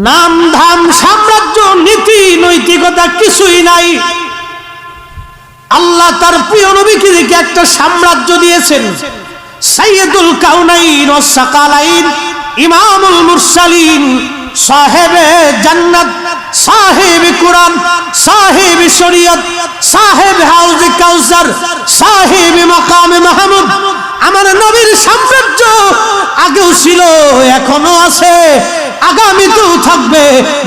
নাম ধাম সাম্রাজ্য নীতি নৈতিকতা কিছুই নাই। আল্লাহ তার প্রিয় নবীকে দেখে একটা সাম্রাজ্য দিয়েছেন। সাইয়্যিদুল কাউনাইন ওয়াস সাকালাইন, ইমামুল মুরসালিন, সাহেবে জান্নাত, সাহেব কুরআন, সাহেব শরীয়ত, সাহেব হাউজে কাউসার, সাহেব মাকামে মাহমুদ। আমার নবীর সাম্রাজ্য আগেও ছিল, এখনো আছে, আগামীতেও থাকবে,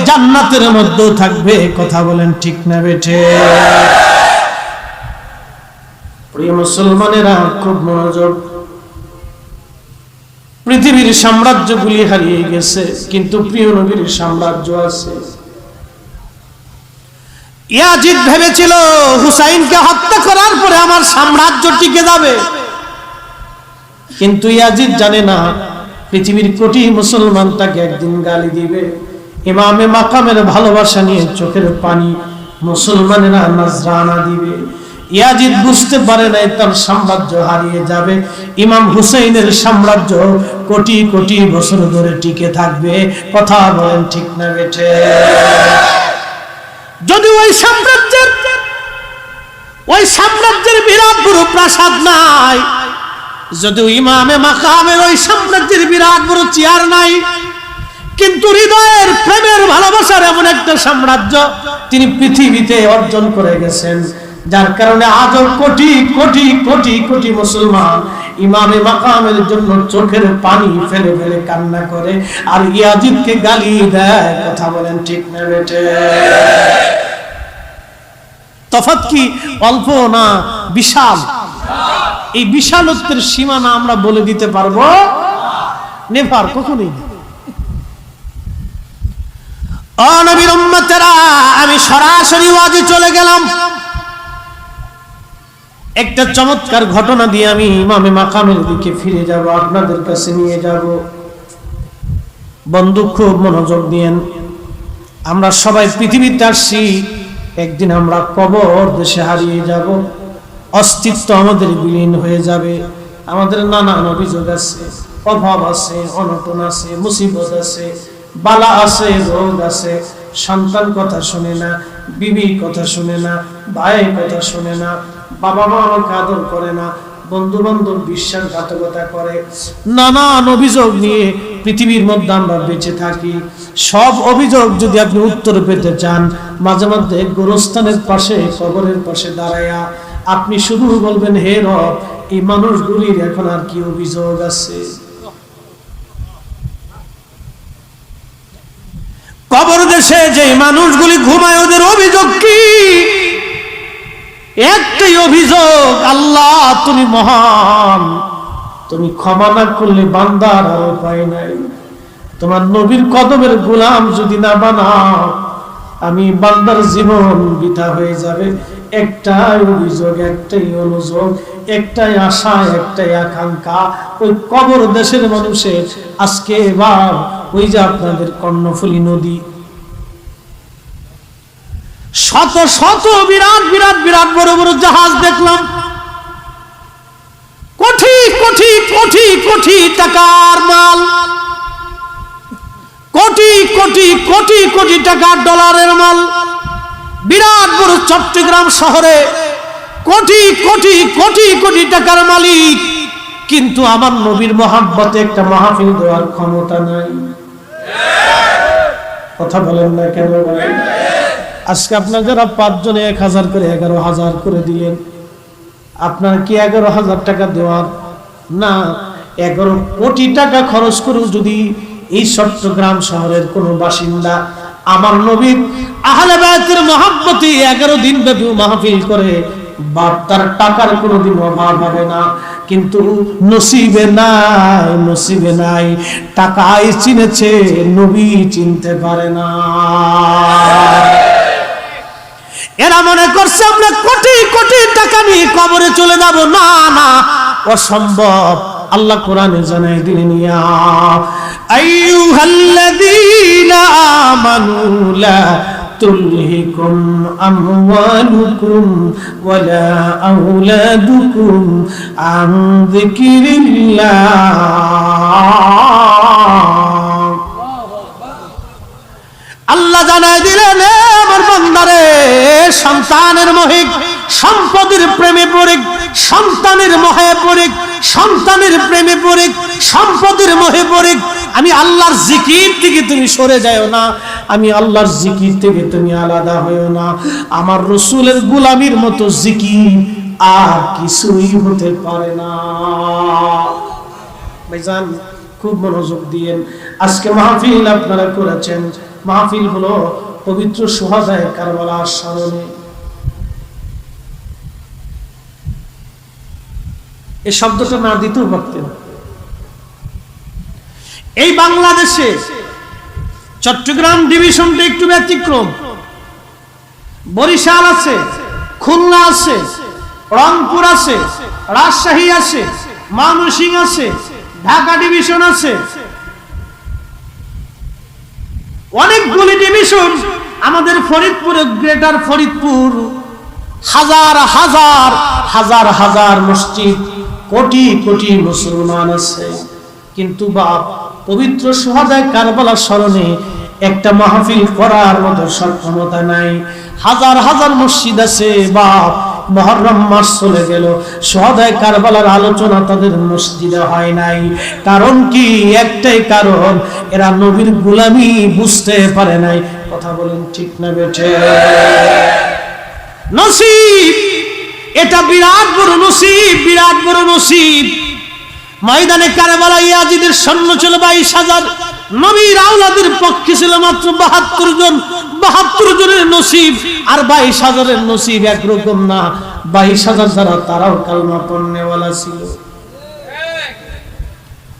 জান্নাতের মধ্যেও থাকবে। কথা বলেন ঠিক না বেঠে? প্রিয় মুসলমানেরা খুব মনোযোগ। পৃথিবীর সাম্রাজ্যগুলি হারিয়ে গেছে, কিন্তু প্রিয় নবীর সাম্রাজ্য আছে। ইয়াজিদ ভেবেছিল হুসাইনকে হত্যা করার পরে আমার সাম্রাজ্য টিকে যাবে, কিন্তু ইয়াজিদ জানে না পৃথিবীর কোটি মুসলমান তাকে একদিন গালি দিবে। ইমামে মাকামের ভালোবাসা নিয়ে চোখের পানি মুসলমানেরা নজরানা দিবে। ইয়াজিদ বুঝতে পারে নাই তার সাম্রাজ্য হারিয়ে যাবে, ইমাম হুসাইনের সাম্রাজ্য কোটি কোটি বছর ধরে টিকে থাকবে। কথা বলেন ঠিক না বেঠে? যদি ওই সাম্রাজ্যের বিরাট বড় প্রাসাদ নাই, যদি ইমামে মাকামের ওই সাম্রাজ্যের বিরাট বড় চেয়ার নাই, কিন্তু হৃদয়ের প্রেমের ভালোবাসার এমন একটা সাম্রাজ্য তিনি পৃথিবীতে অর্জন করে গেছেন, যার কারণে আজও কোটি কোটি কোটি কোটি মুসলমান ইমামে মাকামের জন্য চোখের পানি ফেলে ফেলে কান্না করে আর ইয়াজিদকে গালি দেয়। কথা বলেন ঠিক না বেটে? তফাৎ কি অল্প না বিশাল? এই বিশালত্বের সীমানা আমরা বলে দিতে পারবো? নেভার, কখনোই না। ও নবীর উম্মতেরা, আমি সরাসরি ওয়াজে চলে গেলাম। একটা চমৎকার ঘটনা দিয়ে আমি ইমামে মাকামের দিকে ফিরে যাব, আপনাদের কাছে নিয়ে যাব। বন্ধু খুব মনোযোগ দিয়েন। আমরা সবাই পৃথিবীতে আসছি, একদিন আমরা কবর দেশে হারিয়ে যাব, অস্তিত্ব আমাদের বিলীন হয়ে যাবে। আমাদের নানান অভিযোগ আছে, অভাব আছে, অনটন আছে, মুসিবত আছে, বালা আছে, রোগ আছে। সন্তান কথা শুনে না, বিবি কথা শুনে না, ভাই কথা শুনে না, বাবা মা আমাকে আদর করে না, বন্ধু বান্ধব বিশ্বাসঘাতকতা করে, নানান অভিযোগ নিয়ে পৃথিবীর মধ্যে আমরা বেঁচে থাকি। সব অভিযোগ যদি আপনি উত্তর পেতে চান, মাঝে মধ্যে গোরস্থানের পাশে, কবরের পাশে দাঁড়ায়া আপনি শুধু বলবেন, হে রব, এই মানুষগুলির এখন আর কি অভিযোগ আছে? কবর দেশে যে মানুষগুলি ঘুমায়, ওদের অভিযোগ কি? একটাই অভিযোগ, আল্লাহ তুমি মহান, তুমি ক্ষমা না করলে বান্দার আর উপায় নাই। তোমার নবীর কদমের গোলাম যদি না বানাও, আমি বান্দার জীবন বৃথা হয়ে যাবে। একটাই অভিযোগ, একটাই অনুযোগ, একটাই আশা, একটাই আকাঙ্ক্ষা ওই কবর দেশের মানুষের। আজকে এবার ওই যে আপনাদের কর্ণফুলী নদী, শত শত বিরাট বিরাট বিরাট বড় বড় জাহাজ দেখলাম, কোটি কোটি কোটি কোটি টাকার মাল, কোটি কোটি কোটি কোটি টাকার ডলারের মাল। বিরাট বড় চট্টগ্রাম শহরে কোটি কোটি কোটি কোটি টাকার মালিক, কিন্তু আমার নবীর মহাব্বতে একটা মাহফিল দেওয়ার ক্ষমতা নাই। কথা বলেন না কেন? আজকে আপনার যারা 5 জনে 1000 করে 11,000 করে দিলেন, আপনার কি 11,000 টাকা দেওয়ার না 11 কোটি টাকা খরচ করে যদি এই চট্টগ্রাম শহরের কোন বাসিন্দা আমার নবীর আহলে বায়তের মহব্বতে 11 দিন ব্যাপী মাহফিল করে, বাপ তার টাকার কোনোদিন অভাব হবে না। কিন্তু নসিবে নাই, নসিবে নাই। টাকাই চিনেছে, নবী চিনতে পারে না। এরা মনে করছে আমরা কোটি কোটি টাকা নিয়ে কবরে চলে যাব। না না, অসম্ভব। আল্লাহ কোরআনে জানাই দিলেন, ইয়া আইয়ুহাল্লাযীনা আমানু লা তুলহিকুম আমওয়ালুকুম ওয়ালা আওলাদুকুম আন যিকরিল্লাহ। আল্লাহ জানায় দিলেন, আমার বান্দারে, সন্তানের মোহে, সম্পদের প্রেমে পড়ে, সন্তানের মোহে পড়ে, সন্তানের প্রেমে পড়ে, সম্পদের মোহে পড়ে, আমি আল্লাহর জিকির থেকে তুমি সরে যাও না, আমি আল্লাহর জিকির থেকে তুমি আলাদা হইও না। আমার রাসূলের গোলামির মতো জিকির আর কিছুই হতে পারে না। ভাইজান, খুব মনোযোগ দিয়েন। আজকে মাহফিল আপনারা করেছেন, মাহফিল হলো পবিত্র শুহাদায়ে কারবালার স্মরণে। এই শব্দটা না দিতেও পারতেন। এই বাংলাদেশে চট্টগ্রাম ডিভিশনটা একটু ব্যতিক্রম। বরিশাল আছে, খুলনা আছে, রংপুর আছে, রাজশাহী আছে, ময়মনসিংহ আছে, ঢাকা ডিভিশন আছে, অনেকগুলি ডিভিশন। আমাদের ফরিদপুরে, গ্রেটার ফরিদপুর, হাজার হাজার হাজার হাজার মসজিদ, কোটি কোটি মুসলমান আছে, কিন্তু বাপ পবিত্র শুহাদায়ে কারবালার স্মরণে একটা মাহফিল করার মতো সক্ষমতা নাই। হাজার হাজার মসজিদ আছে বাপ, মুহররম মাস চলে গেল, শুহাদায়ে কারবালার আলোচনা তাদের মসজিদে হয় নাই। কারণ কি? একটাই কারণ, এরা নবীর গোলামি বুঝতে পারে নাই। কথা বলেন ঠিক না বেঠে? নসিব, এটা বিরাট বড় নসিব, বিরাট বড় নসিব। ময়দানে কারবালা ইয়াজিদের সৈন্য ছিল 22,000, নবীর আওলাদের পক্ষে ছিল মাত্র 72 জন। 72 জনের নসিব আর 22,000-এর নসিব একরকম না। 22,000 যারা, তারাও কালমা পড়নেওয়ালা ছিল,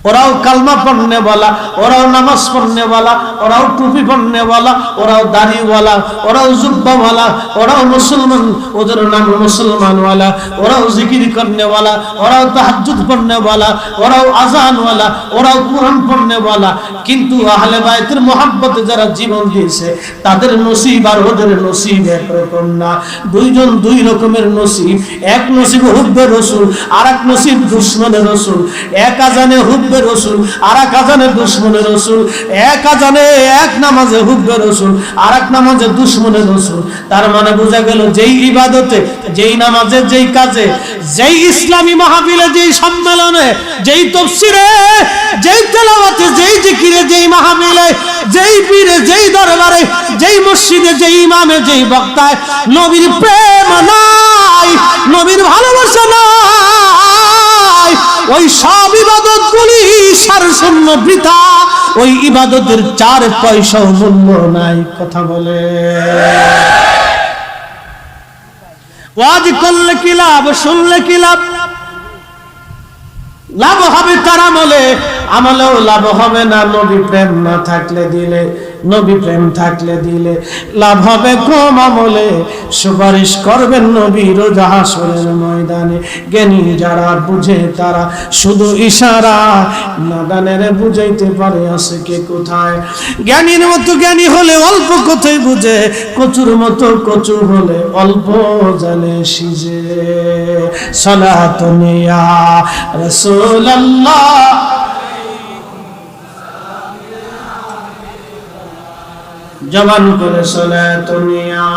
ওরাও কালমা পড়নেওয়ালা, ওরাও নামাজ পড়নেওয়ালা, ওরাও টুপি পড়নেওয়ালা, ওরাও দাড়িওয়ালা, ওরাও জুব্বাওয়ালা, ওরাও মুসলমান, ওদের নাম মুসলমানওয়ালা, ওরাও জিকির করনেওয়ালা, ওরাও তাহাজ্জুদ পড়নেওয়ালা, ওরাও আজানওয়ালা, ওরাও কোরআন পড়নেওয়ালা। কিন্তু আহলে বাইতের মহব্বতে যারা জীবন দিয়েছে, তাদের নসিব আর ওদের নসিব একরকম না। দুইজন দুই রকমের নসিব। এক নসিব হুব্বে রাসূল, আর এক নসিব দুশমনে রাসূল। এক আজানে হুব্বে রাসূল, আর এক আজানে দুশমনে রাসূল। এক আজানে, এক নামাজে হুব্বে রাসূল, আর এক নামাজে দুশমনে রাসূল। তার মানে বোঝা গেল, যেই ইবাদতে, যেই নামাজে, যেই কাজে, যেই ইসলামী মাহফিলে, যেই সম্মেলনে, যেই তাফসীরে, যেই তেলাওয়াতে, যেই জিকিরে, যেই মাহফিলে, যেই পীরে, যেই দরবারে, যেই মসজিদে, যেই ইমামে, যেই বক্তায় নবীর প্রেম নাই, নবীর ভালোবাসা নাই, ওই সব ইবাদতগুলি সারশূন্য, বৃথা। ওই ইবাদতের 4 পয়সাও মূল্য নাই। কথা বলে, ওয়াজ করলে কি লাভ, শুনলে কি লাভ? লাভ হবে তার আমলে, আমলেও লাভ হবে না নবী প্রেম না থাকলে দিলে। নবী প্রেম থাকলে দিলে লাভ হবে কম আমলে। সুপারিশ করবেন নবী রোজ হাসরের ময়দানে। জ্ঞানী যারা বুঝে তারা শুধু ইশারা, নাদানের বুঝাইতে পারে আছে কে কোথায়। জ্ঞানীর মতো জ্ঞানী হলে অল্প কথাই বুঝে, কচুর মতো কচু হলে অল্প জালে সিজে। সালাতুন ইয়া রাসূলুল্লাহ, জবান করে সালাতুন ইয়া।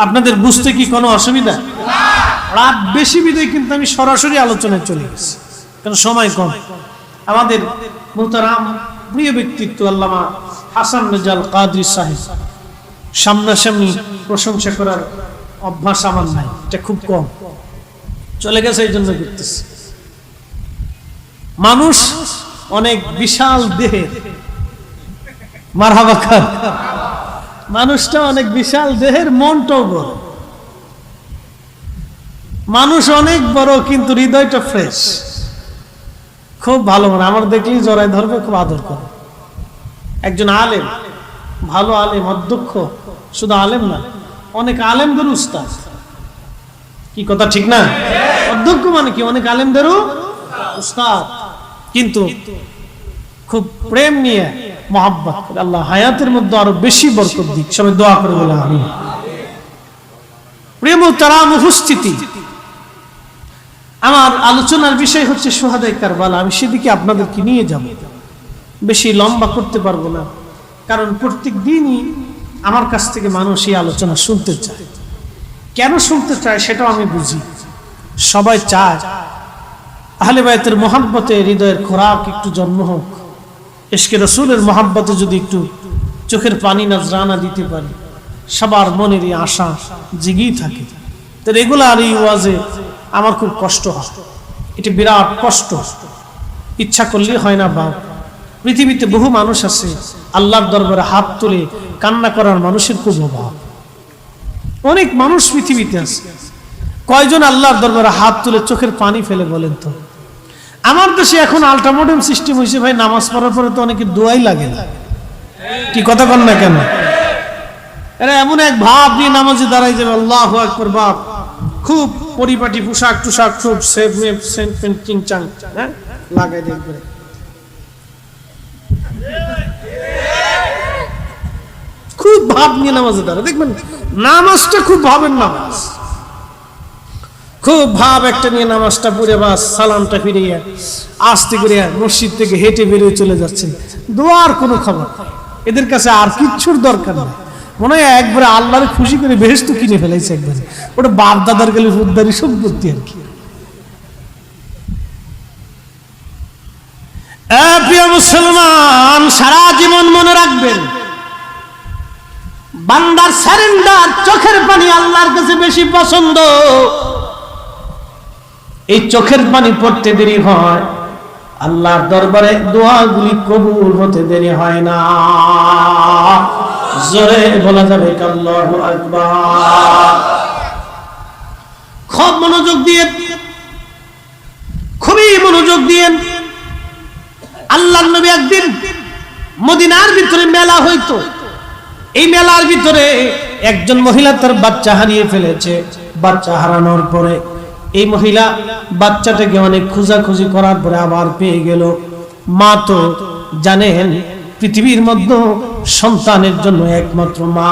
আপনাদের বুঝতে কি কোনো অসুবিধা? রাত বেশি বিদায়, কিন্তু আমি সরাসরি আলোচনায় চলে গেছি, কারণ সময় কম। আমাদের মুহতারাম প্রিয় ব্যক্তিত্ব আল্লামা হাসান রেজাল কাদরী সাহেব, সামনাসামনি প্রশংসা করার অভ্যাস আমার নাই, এটা খুব কম, চলে গেছে, এই জন্য করতেছি। মানুষ অনেক বিশাল দেহের, মারহাবা খান, মানুষটা অনেক বিশাল দেহের, মনটাও বড়। মানুষ অনেক বড়, কিন্তু হৃদয়টা ফ্রেশ, খুব ভালো। মানে আমার দেখলেই জড়ায় ধরবে, খুব আদর করে। একজন আলেম, ভালো আলেম, অধ্যক্ষ, শুধু আলেম না, অনেক আলেমদের উস্তাদ। কি কথা ঠিক না? অধ্যক্ষ মানে কি? অনেক আলেমদেরও উস্তাদ, কিন্তু খুব প্রেম নিয়ে, মহব্বত করে। আল্লাহ হায়াতের মধ্যে আরো বেশি বরকত দিক। সবাই দোয়া করে বলে আমিন। প্রিয় মুহতারাম উপস্থিতি, আমার আলোচনার বিষয় হচ্ছে শুহাদায়ে কারবালা। আমি সেদিকে আপনাদেরকে নিয়ে যাব, বেশি লম্বা করতে পারবো না, কারণ প্রত্যেক দিনই আমার কাছ থেকে মানুষ এই আলোচনা শুনতে চায়। কেন শুনতে চায় সেটাও আমি বুঝি। সবাই চায় আহলে বায়তের মহব্বতে হৃদয়ের খোরাক একটু জন্ম হোক, ইশকে রাসূলের মহব্বতে যদি একটু চোখের পানি নজরানা দিতে পারি, সবার মনের এই আশা জেগেই থাকে। তো রেগুলার এই ওয়াজে আমার খুব কষ্ট হয়, এটা বিরাট কষ্ট, ইচ্ছা করলেই হয় না। বাপ, পৃথিবীতে বহু মানুষ আছে আল্লাহর দরবারে হাত তুলে কান্না করার মানুষের খুব অভাব। অনেক মানুষ পৃথিবীতে আছে, কয়জন আল্লাহর দরবারে হাত তুলে চোখের পানি ফেলে বলেন তো? আমার দেশে এখন আল্ট্রামডার্ন সিস্টেম হয়েছে ভাই, নামাজ পড়ার পরে তো অনেকে দোয়াই লাগে না। কি কথা বল না কেন? এরা এমন এক ভাব নিয়ে নামাজে দাঁড়াই যাবে, আল্লাহু আকবার, বাপ খুব পরিপাটি পোশাক টুশাক, খুব সেভ মেভ সেন্ট পেন্ট চিংচাং লাগাই দেখবে, খুব ভাব নিয়ে নামাজে দাঁড়ায়। দেখবেন নামাজটা খুব ভাবের নামাজ, খুব ভাব একটা নিয়ে নামাজটা পড়ে বাস সালামটা ফিরিয়ে আস্তে করে মসজিদ থেকে হেঁটে বেরিয়ে চলে যাচ্ছে। দোয়ার কোনো খবর এদের কাছে আর কিচ্ছুর দরকার নেই। মনে হয় একবারে আল্লাহরে খুশি করে বেহেশত কিনে ফেলাইছে একবারে, ওটা বাপ দাদার গেলে ফুদ্দারি সম্পত্তি আর কি। প্রিয় মুসলমান, সারা জীবন মনে রাখবেন, বান্দার সারেন্ডার, চোখের পানি আল্লাহর কাছে বেশি পছন্দ। এই চোখের পানি পড়তে দেরি হয়, আল্লাহর দরবারে দোয়াগুলি কবুল হতে দেরি হয় না। জোরে বলা যাবে আল্লাহু আকবার। খুব মনোযোগ দিয়ে, খুবই মনোযোগ দিয়ে। আল্লাহর নবী একদিন মদিনার ভিতরে মেলা হইতো, এই মেলার ভিতরে একজন মহিলা তার বাচ্চা হারিয়ে ফেলেছে। বাচ্চা হারানোর পরে এই মহিলা বাচ্চাটাকে অনেক খোঁজাখুঁজি করার পরে আবার পেয়ে গেল। মা তো জানেন পৃথিবীর মধ্যে সন্তানের জন্য একমাত্র মা,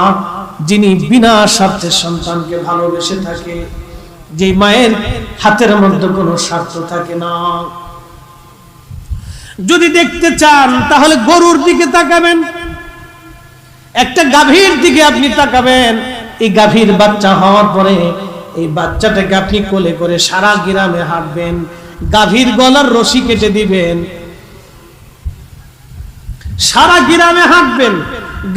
যিনি বিনা স্বার্থে সন্তানকে ভালোবেসে থাকে, যে মায়ের হাতের মধ্যে কোনো স্বার্থ থাকে না। যদি দেখতে চান তাহলে গরুর দিকে তাকাবেন, একটা গাভীর দিকে আপনি তাকাবেন। এই গাভীর বাচ্চা হওয়ার পরে এই বাচ্চাটাকে আপনি কোলে করে সারা গ্রামে হাঁটবেন, গাভীর গলার রশি কেটে দিবেন, সারা গ্রামে হাঁটবেন,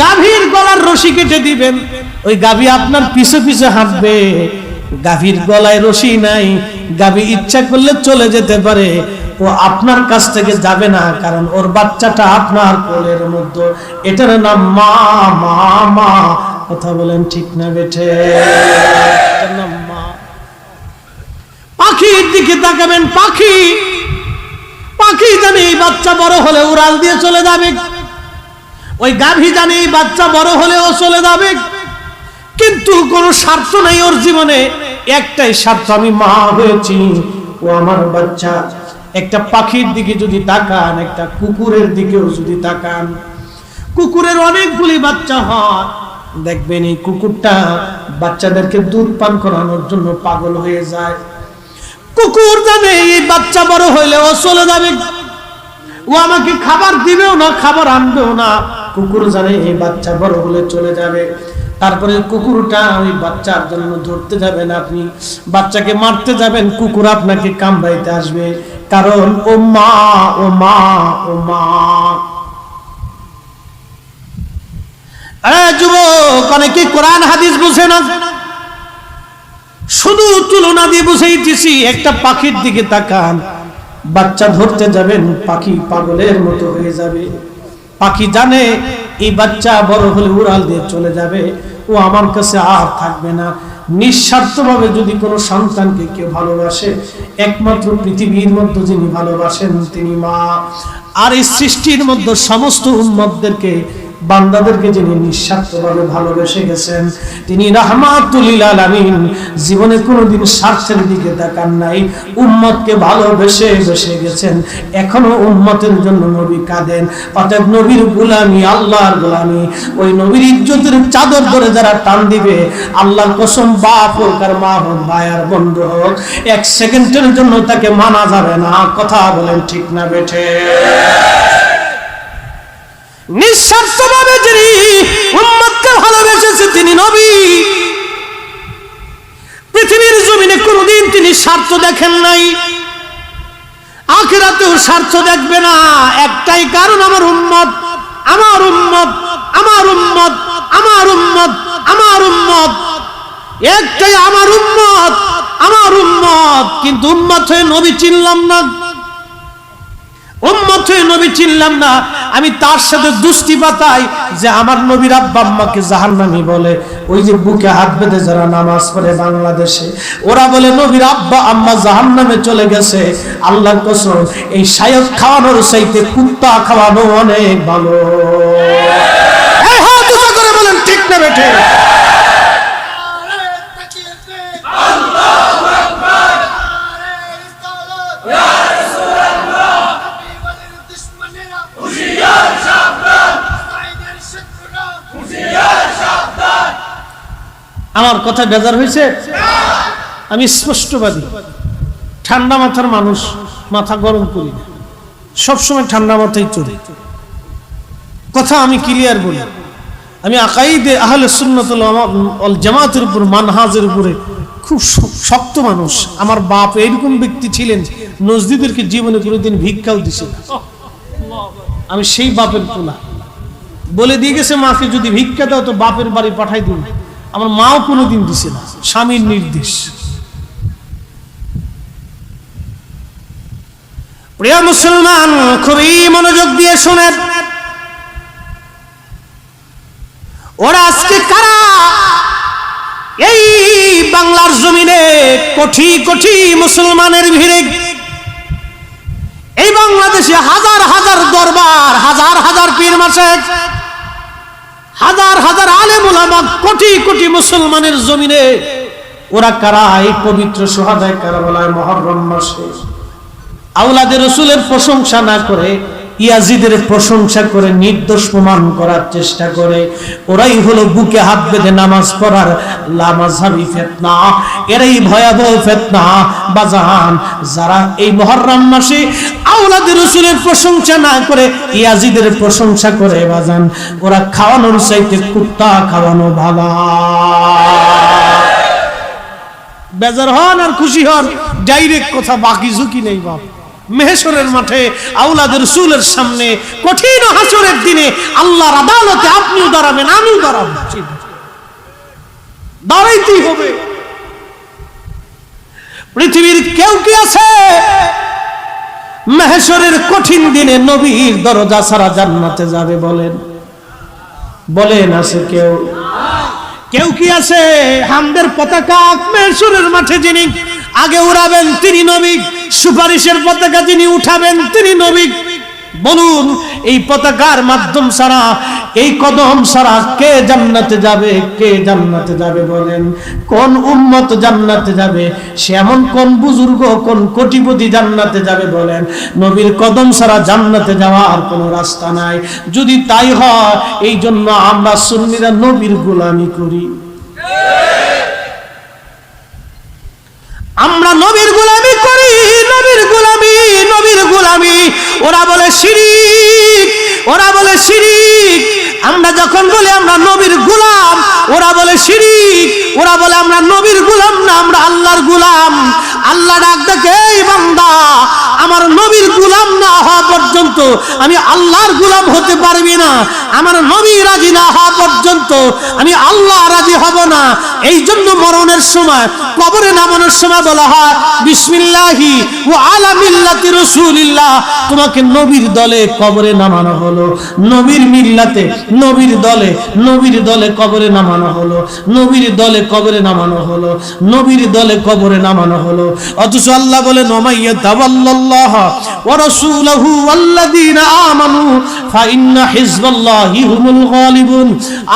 গাভীর গলার রশি কেটে দিবেন। ওই গাভী আপনার পিছে পিছে হাঁটবে, গাভীর গলায় রশি নাই, গাভী ইচ্ছা করলে চলে যেতে পারে, ও আপনার কাছ থেকে যাবে না, কারণ ওর বাচ্চাটা আপনার কোলের মধ্যে। এটার নাম মা। মা মা, কথা বলেন ঠিক না বেঠে? এটার নাম মা। পাখির দিকে তাকাবেন, পাখি, পাখি জানে এই বাচ্চা বড় হলে উড়াল দিয়ে চলে যাবে, ওই গাভী জানে এই বাচ্চা বড় হলে ও চলে যাবে, কিন্তু কোনো স্বার্থ নাই ওর জীবনে, একটাই স্বার্থ, আমি মা হয়েছি, ও আমার বাচ্চা। একটা পাখির দিকে যদি তাকান, একটা কুকুরের দিকেও যদি তাকান, কুকুরের অনেকগুলি বাচ্চা হয়, দেখবেন এই কুকুরটা বাচ্চাদেরকে দুধ পান করানোর জন্য পাগল হয়ে যায়। কুকুর জানে এই বাচ্চা বড় হইলে ও চলে যাবে, ও আমাকে খাবার দিবেও না, খাবার আনবেও না। কুকুর জানে এই বাচ্চা বড় হলে চলে যাবে। তারপরে কুকুরটা ওই বাচ্চার জন্য ধরতে যাবেন, আপনি বাচ্চাকে মারতে যাবেন, কুকুর আপনাকে কামড়াইতে আসবে, কারণ ও মা, ও মা, ও মা। যুবক, অনেকে কোরআন হাদিস বুঝে না, শুধু তুলনা দিয়ে বুঝাইতেছি। একটা পাখির দিকে তাকান, বাচ্চা ধরতে যাবেন, পাখি পাগলের মতো হয়ে যাবে। পাখি জানে এই বাচ্চা বড় হলে উড়াল দিয়ে চলে যাবে, ও আমার কাছে আর থাকবে না। নিঃস্বার্থভাবে যদি কোনো সন্তানকে কেউ ভালোবাসে, একমাত্র পৃথিবীর মধ্যে যিনি ভালোবাসেন তিনি মা। আর এই সৃষ্টির মধ্যে সমস্ত উম্মতদেরকে বান্দাদেরকে যিনি নিঃস্বার্থভাবে ভালোবেসে গেছেন, তিনি রাহমাতুল লিল আলামিন, জীবনে কোনোদিন স্বার্থের দিকে তাকান নাই, উম্মতকে ভালোবেসে বেসে গেছেন। এখনো উম্মতের জন্য নবী কাঁদেন। অতএব নবীর গোলামি আল্লাহর গোলামি। ওই নবীর ইজ্জতের চাদর ধরে যারা টান দিবে, আল্লাহর কসম, বাপ হোক আর মা হোক, ভাই আর বন্ধু হোক, এক সেকেন্ডের জন্য তাকে মানা যাবে না। কথা বলেন ঠিক না বেঠে? নিঃস্বার্থভাবে যিনি উম্মতকে ভালোবেসেছে তিনি নবী। পৃথিবীর জমিনে কোনদিন তিনি স্বার্থ দেখেন নাই, আখিরাতেও স্বার্থ দেখবে না। একটাই কারণ, আমার উম্মত, আমার উম্মত, আমার উম্মত, আমার উম্মত, আমার উম্মত, একটাই আমার উম্মত, আমার উম্মত। কিন্তু উম্মত হয়ে নবী চিনলাম না, উম্মত হয়ে নবী চিনলাম না। আমি তার সাথে দুষ্টি পাতাই যে আমার নবীর আব্বা আম্মাকে জাহান্নামী বলে। ওই যে বুকে হাত বেঁধে যারা নামাজ পড়ে বাংলাদেশে, ওরা বলে নবীর আব্বা আম্মা জাহান্নামে চলে গেছে। আল্লাহর কসম, এই শায়খ খাওয়ানোর চাইতে কুত্তা খাওয়ানো অনেক ভালো। এই হাত উঁচু করে বলেন ঠিক না বেঠে? আমার কথা বেজার হয়েছে? আমি স্পষ্টবাদী, ঠান্ডা মাথার মানুষ, মাথা গরম করি না, সবসময় ঠান্ডা মাথায় চলি। কথা আমি ক্লিয়ার বলি। আমি আকাইদে আহলে সুন্নাত ওয়াল জামাতের উপর, মানহাজের উপরে খুব শক্ত মানুষ। আমার বাপ এরকম ব্যক্তি ছিলেন, নজদিদেরকে জীবনে কোনোদিন ভিক্ষাও দিছে না। আমি সেই বাপের পোলা। বলে দিয়ে গেছে মাকে, যদি ভিক্ষা দাও তো বাপের বাড়ি পাঠাই দিন। আমার মাও কোনোদিন দিছে না, স্বামীর নির্দেশ। প্রিয় মুসলমান, খুবই মনোযোগ দিয়ে শোনেন। ওরা আজকে কারা এই বাংলার জমিনে কোটি কোটি মুসলমানের ভিড়ে, এই বাংলাদেশে হাজার হাজার দরবার, হাজার হাজার পীর মাশায়েখ, হাজার হাজার আলেম উলামা, কোটি কোটি মুসলমানের জমিনে ওরা কারা? এই পবিত্র সুহাদায়ে কারবালায় মুহররম মাসে আওলাদে রাসূলের প্রশংসা না করে ইয়াজিদের প্রশংসা করে নির্দোষ প্রমাণ করার চেষ্টা করে। ওরাই হলো বুকে হাত বেঁধে নামাজ পড়ার লামাযহাবি ফিতনা। এরাই ভয়াবহ ফিতনা বাজান। যারা এই মুহররম মাসে আওলাদে রাসূলের প্রশংসা না করে ইয়াজিদের প্রশংসা করে বাজান, ওরা খাওয়ানোর চাইতে কুত্তা খাওয়ানো ভালো। বেজার হন আর খুশি হন, ডাইরেক্ট কথা, বাকি ঝুঁকি নেই বাপ। মেহশরের মাঠে আওলাদে রাসূলের সামনে কঠিন হাসরের দিনে আল্লাহর আদালতে আপনিও দাঁড়াবেন, আমিও দাঁড়াবো, দাঁড়াইতেই হবে। পৃথিবীর কেউ কি আছে মেহশরের কঠিন দিনে নবীর দরজা ছাড়া জান্নাতে যাবে? বলেন, বলেন আছে কেউ? কেউ কি আছে হামদের পতাকা মেহশরের মাঠে যিনি আগে উড়াবেন তিনি নবী, সুপারিশের পতাকা যিনি উঠাবেন তিনি নবী? বলুন, এই পতাকার মাধ্যম ছাড়া, এই কদম ছাড়া কে জান্নাতে যাবে? কে জান্নাতে যাবে? বলেন, কোন উম্মত জান্নাতে যাবে? সে এমন কোন বুজুর্গ, কোন কোটিপতি জান্নাতে যাবে? বলেন, নবীর কদম ছাড়া জান্নাতে যাওয়ার কোনো রাস্তা নাই। যদি তাই হয়, এই জন্য আমরা সুন্নিরা নবীর গোলামি করি। আমরা নবীর গোলামি করি, নবীর গোলামি, নবীর গোলামি। ওরা বলে শিরিক, ওরা বলে শিরিক। আমরা যখন বলি আমরা নবীর গোলাম, ওরা বলে শিরিক। ওরা বলে আমরা নবীর গোলাম না, আমরা আল্লাহর গোলাম। আল্লাহ ডাক দেখে, এই বান্দা, আমার নবীর গোলাম না হওয়া পর্যন্ত আমি আল্লাহর গোলাম হতে পারবি না। আমার নবী রাজি না হওয়া পর্যন্ত আমি আল্লাহ রাজি হব না। এই জন্য মরণের সময়, কবরে নামানোর সময় বলা হয় বিসমিল্লাহি ওয়া আলা মিল্লাতি রাসূলিল্লাহ। তোমাকে নবীর দলে কবরে নামানো হলো, নবীর মিল্লাতে, নবীর দলে, নবীর দলে কবরে নামানো হলো, নবীর দলে কবরে নামানো হলো, নবীর দলে কবরে নামানো হলো। অথচ আল্লাহ বলেন, ওমাইয়া তাওয়াল্লাল্লাহ ওয়া রাসূলহু ওয়াল্লাযীনা আমানু ফাইন্না হিজবাল্লাহি হুমুল গালিবুন।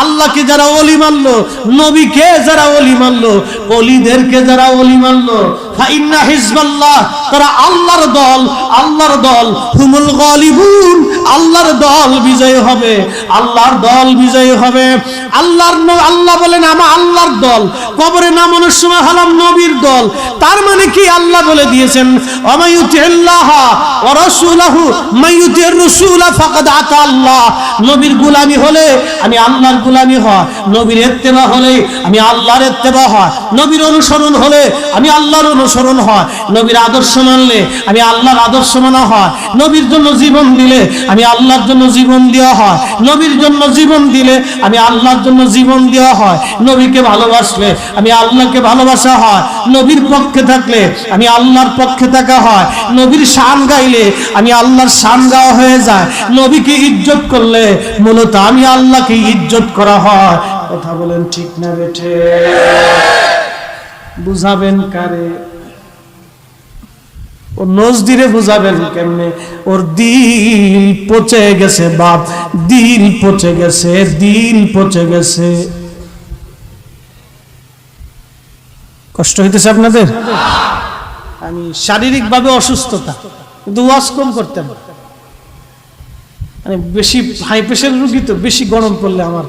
আল্লাহকে যারা ওলি মানলো, নবীকে যারা ওলি মানলো, ওলিদেরকে যারা ওলি মানলো, ফাইন্না হিজবাল্লাহ, তারা আল্লাহর দল, আল্লাহর দল, হুমুল গালিবুন, আল্লাহর দল বিজয় হবে, আল্লাহর দল বিজয় হবে। আল্লাহ বলেন আমার আল্লাহর দল, কবরে নামানোর সময় হলাম নবীর দল। তার মানে কি আল্লাহ বলে দিয়েছেন ওয়ামাইয়ুতিল্লাহ ওয়া রাসূলুহু মাইয়ুতির রাসূল ফাকাদ আতা আল্লাহ। নবীর গোলামি হলে আমি আল্লাহর গোলামি হয়, নবীর ইত্তেবা হলে আমি আল্লাহর ইত্তেবা হয়, নবীর অনুসরণ হলে আমি আল্লাহর অনুসরণ হয়, নবীর আদর্শ মানলে আমি আল্লাহর আদর্শ মানা হয়, নবীর জন্য জীবন দিলে আমি আল্লাহর জন্য জীবন দেওয়া হয়, নবীর জন্য জীবন দিলে আমি আল্লাহর জন্য জীবন দেওয়া হয়, নবীকে ভালোবাসলে আমি আল্লাহকে ভালোবাসা হয়, নবীর পক্ষে থাকলে আমি আল্লাহর পক্ষে থাকা হয়, নবীর শান গাইলে আমি আল্লাহর শান গাওয়া হয়ে যায়, নবীকে ইজ্জত করলে মূলত আমি আল্লাহকে ইজ্জত করা হয়। কথা বলেন ঠিক না বেঠে? বুঝাবেন কারে? ও নজদিরে বুঝাবেন কেমনে? ওর দিল পচে গেছে বাপ, দিল পচে গেছে, দিল পচে গেছে। কষ্ট হইতেছে আপনাদের? আমি শারীরিকভাবে অসুস্থতা, কিন্তু ওয়াজ কম করতাম, মানে বেশি হাই প্রেশার রোগী তো, বেশি গরম পড়লে আমার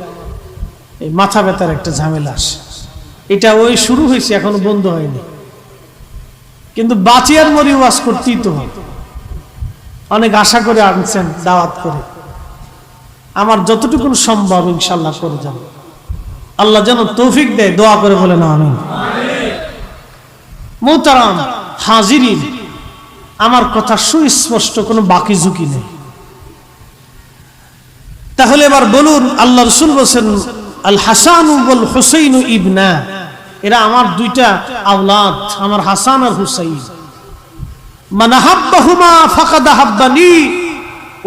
এই মাথা ব্যথার একটা ঝামেলা আসে। এটা ওই শুরু হয়েছে, এখনো বন্ধ হয়নি, কিন্তু বাঁচিয়ার মরি ওয়াজ করতেই তো হবে। অনেক আশা করে আনছেন দাওয়াত করে, আমার যতটুকু সম্ভব ইনশাআল্লাহ করে যাব। আল্লাহ যেন তৌফিক দেয়, দোয়া করে বলেন আমিন। মুহতারাম হাজিরিন, আমার কথা সুস্পষ্ট, কোনো বাকি ঝুঁকি নেই। তাহলে এবার বলুন, আল্লাহ রাসূল বলেন আল হাসান ওয়াল হুসাইন ইবনা, এরা আমার দুইটা আওলাদ, আমার হাসান আর হুসাইন। মান আহাব্বাহুমা ফাকাদ আহাব্বানি,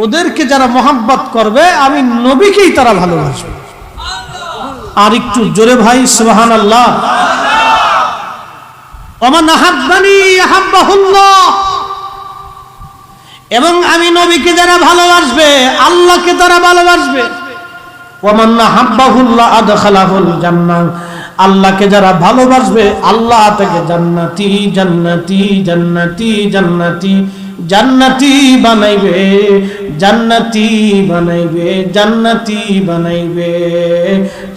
ওদেরকে যারা মোহাব্বত করবে আমি নবীকেই তারা ভালোবাসবে। আর একটু জোরে ভাই সুবহানাল্লাহ। ওমান আহাব্বানি আহাব্বাহুল্লাহ, এবং আমি নবীকে যারা ভালোবাসবে আল্লাহকে তারা ভালোবাসবে। ওমান আহাব্বাহুল্লাহ আদখালাহুল জান্নাহ, আল্লাহকে যারা ভালোবাসবে আল্লাহ তাকে জান্নাতি জান্নাতি জান্নাতি জান্নাতি জান্নাতি বানাইবে, জান্নাতি বানাইবে, জান্নাতি বানাইবে।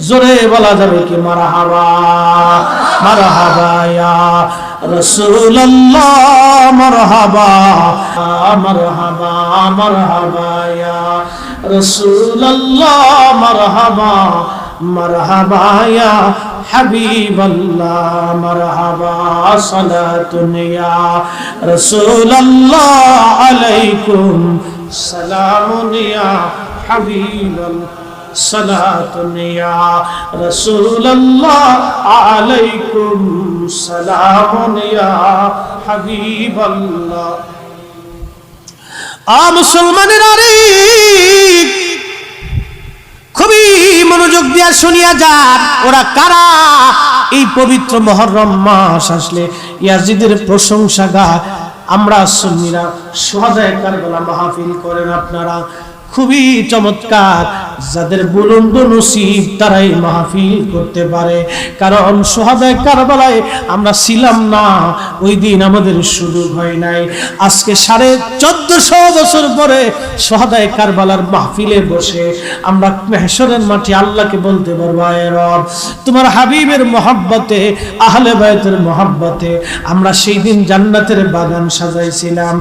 জোরে বলা যাবে কি মারহাবা, মারহাবা ইয়া রাসূলুল্লাহ, মারহাবা মারহাবা, মারহাবা ইয়া রাসূলুল্লাহ, মারহাবা মারহাবা ইয়া হাবিবাল্লাহ, মারহাবা সালাতুন ইয়া রাসূলুল্লাহ, আলাইকুম সালামুন ইয়া হাবিবাল্লাহ, সালাতুন ইয়া রাসূলুল্লাহ, আলাইকুম সালামুন ইয়া হাবিবাল্লাহ। মুসলমানের আরে খুবই মনোযোগ দিয়া শুনিয়া যান, ওরা কারা? এই পবিত্র মুহররম মাস আসলে ইয়াজিদের প্রশংসা গায়। আমরা সুন্নিরা শুহাদায়ে কারবালা মাহফিল করেন, আপনারা খুবই চমৎকার। যাদের বুলন্দ নসিব তারাই মাহফিল করতে পারে, কারণ শুহাদায়ে কারবালায় আমরা ছিলাম না, ওই দিন আমাদের সুযোগ হয় নাই। আজকে 1450 বছর পরে শুহাদায়ে কারবালার মাহফিলে বসে আমরা মেহশরের মাঠে আল্লাহকে বলতে পারবো, আয় রব, তোমার হাবিবের মহব্বতে, আহলে বায়তের মহব্বতে আমরা সেই দিন জান্নাতের বাগান সাজাইছিলাম,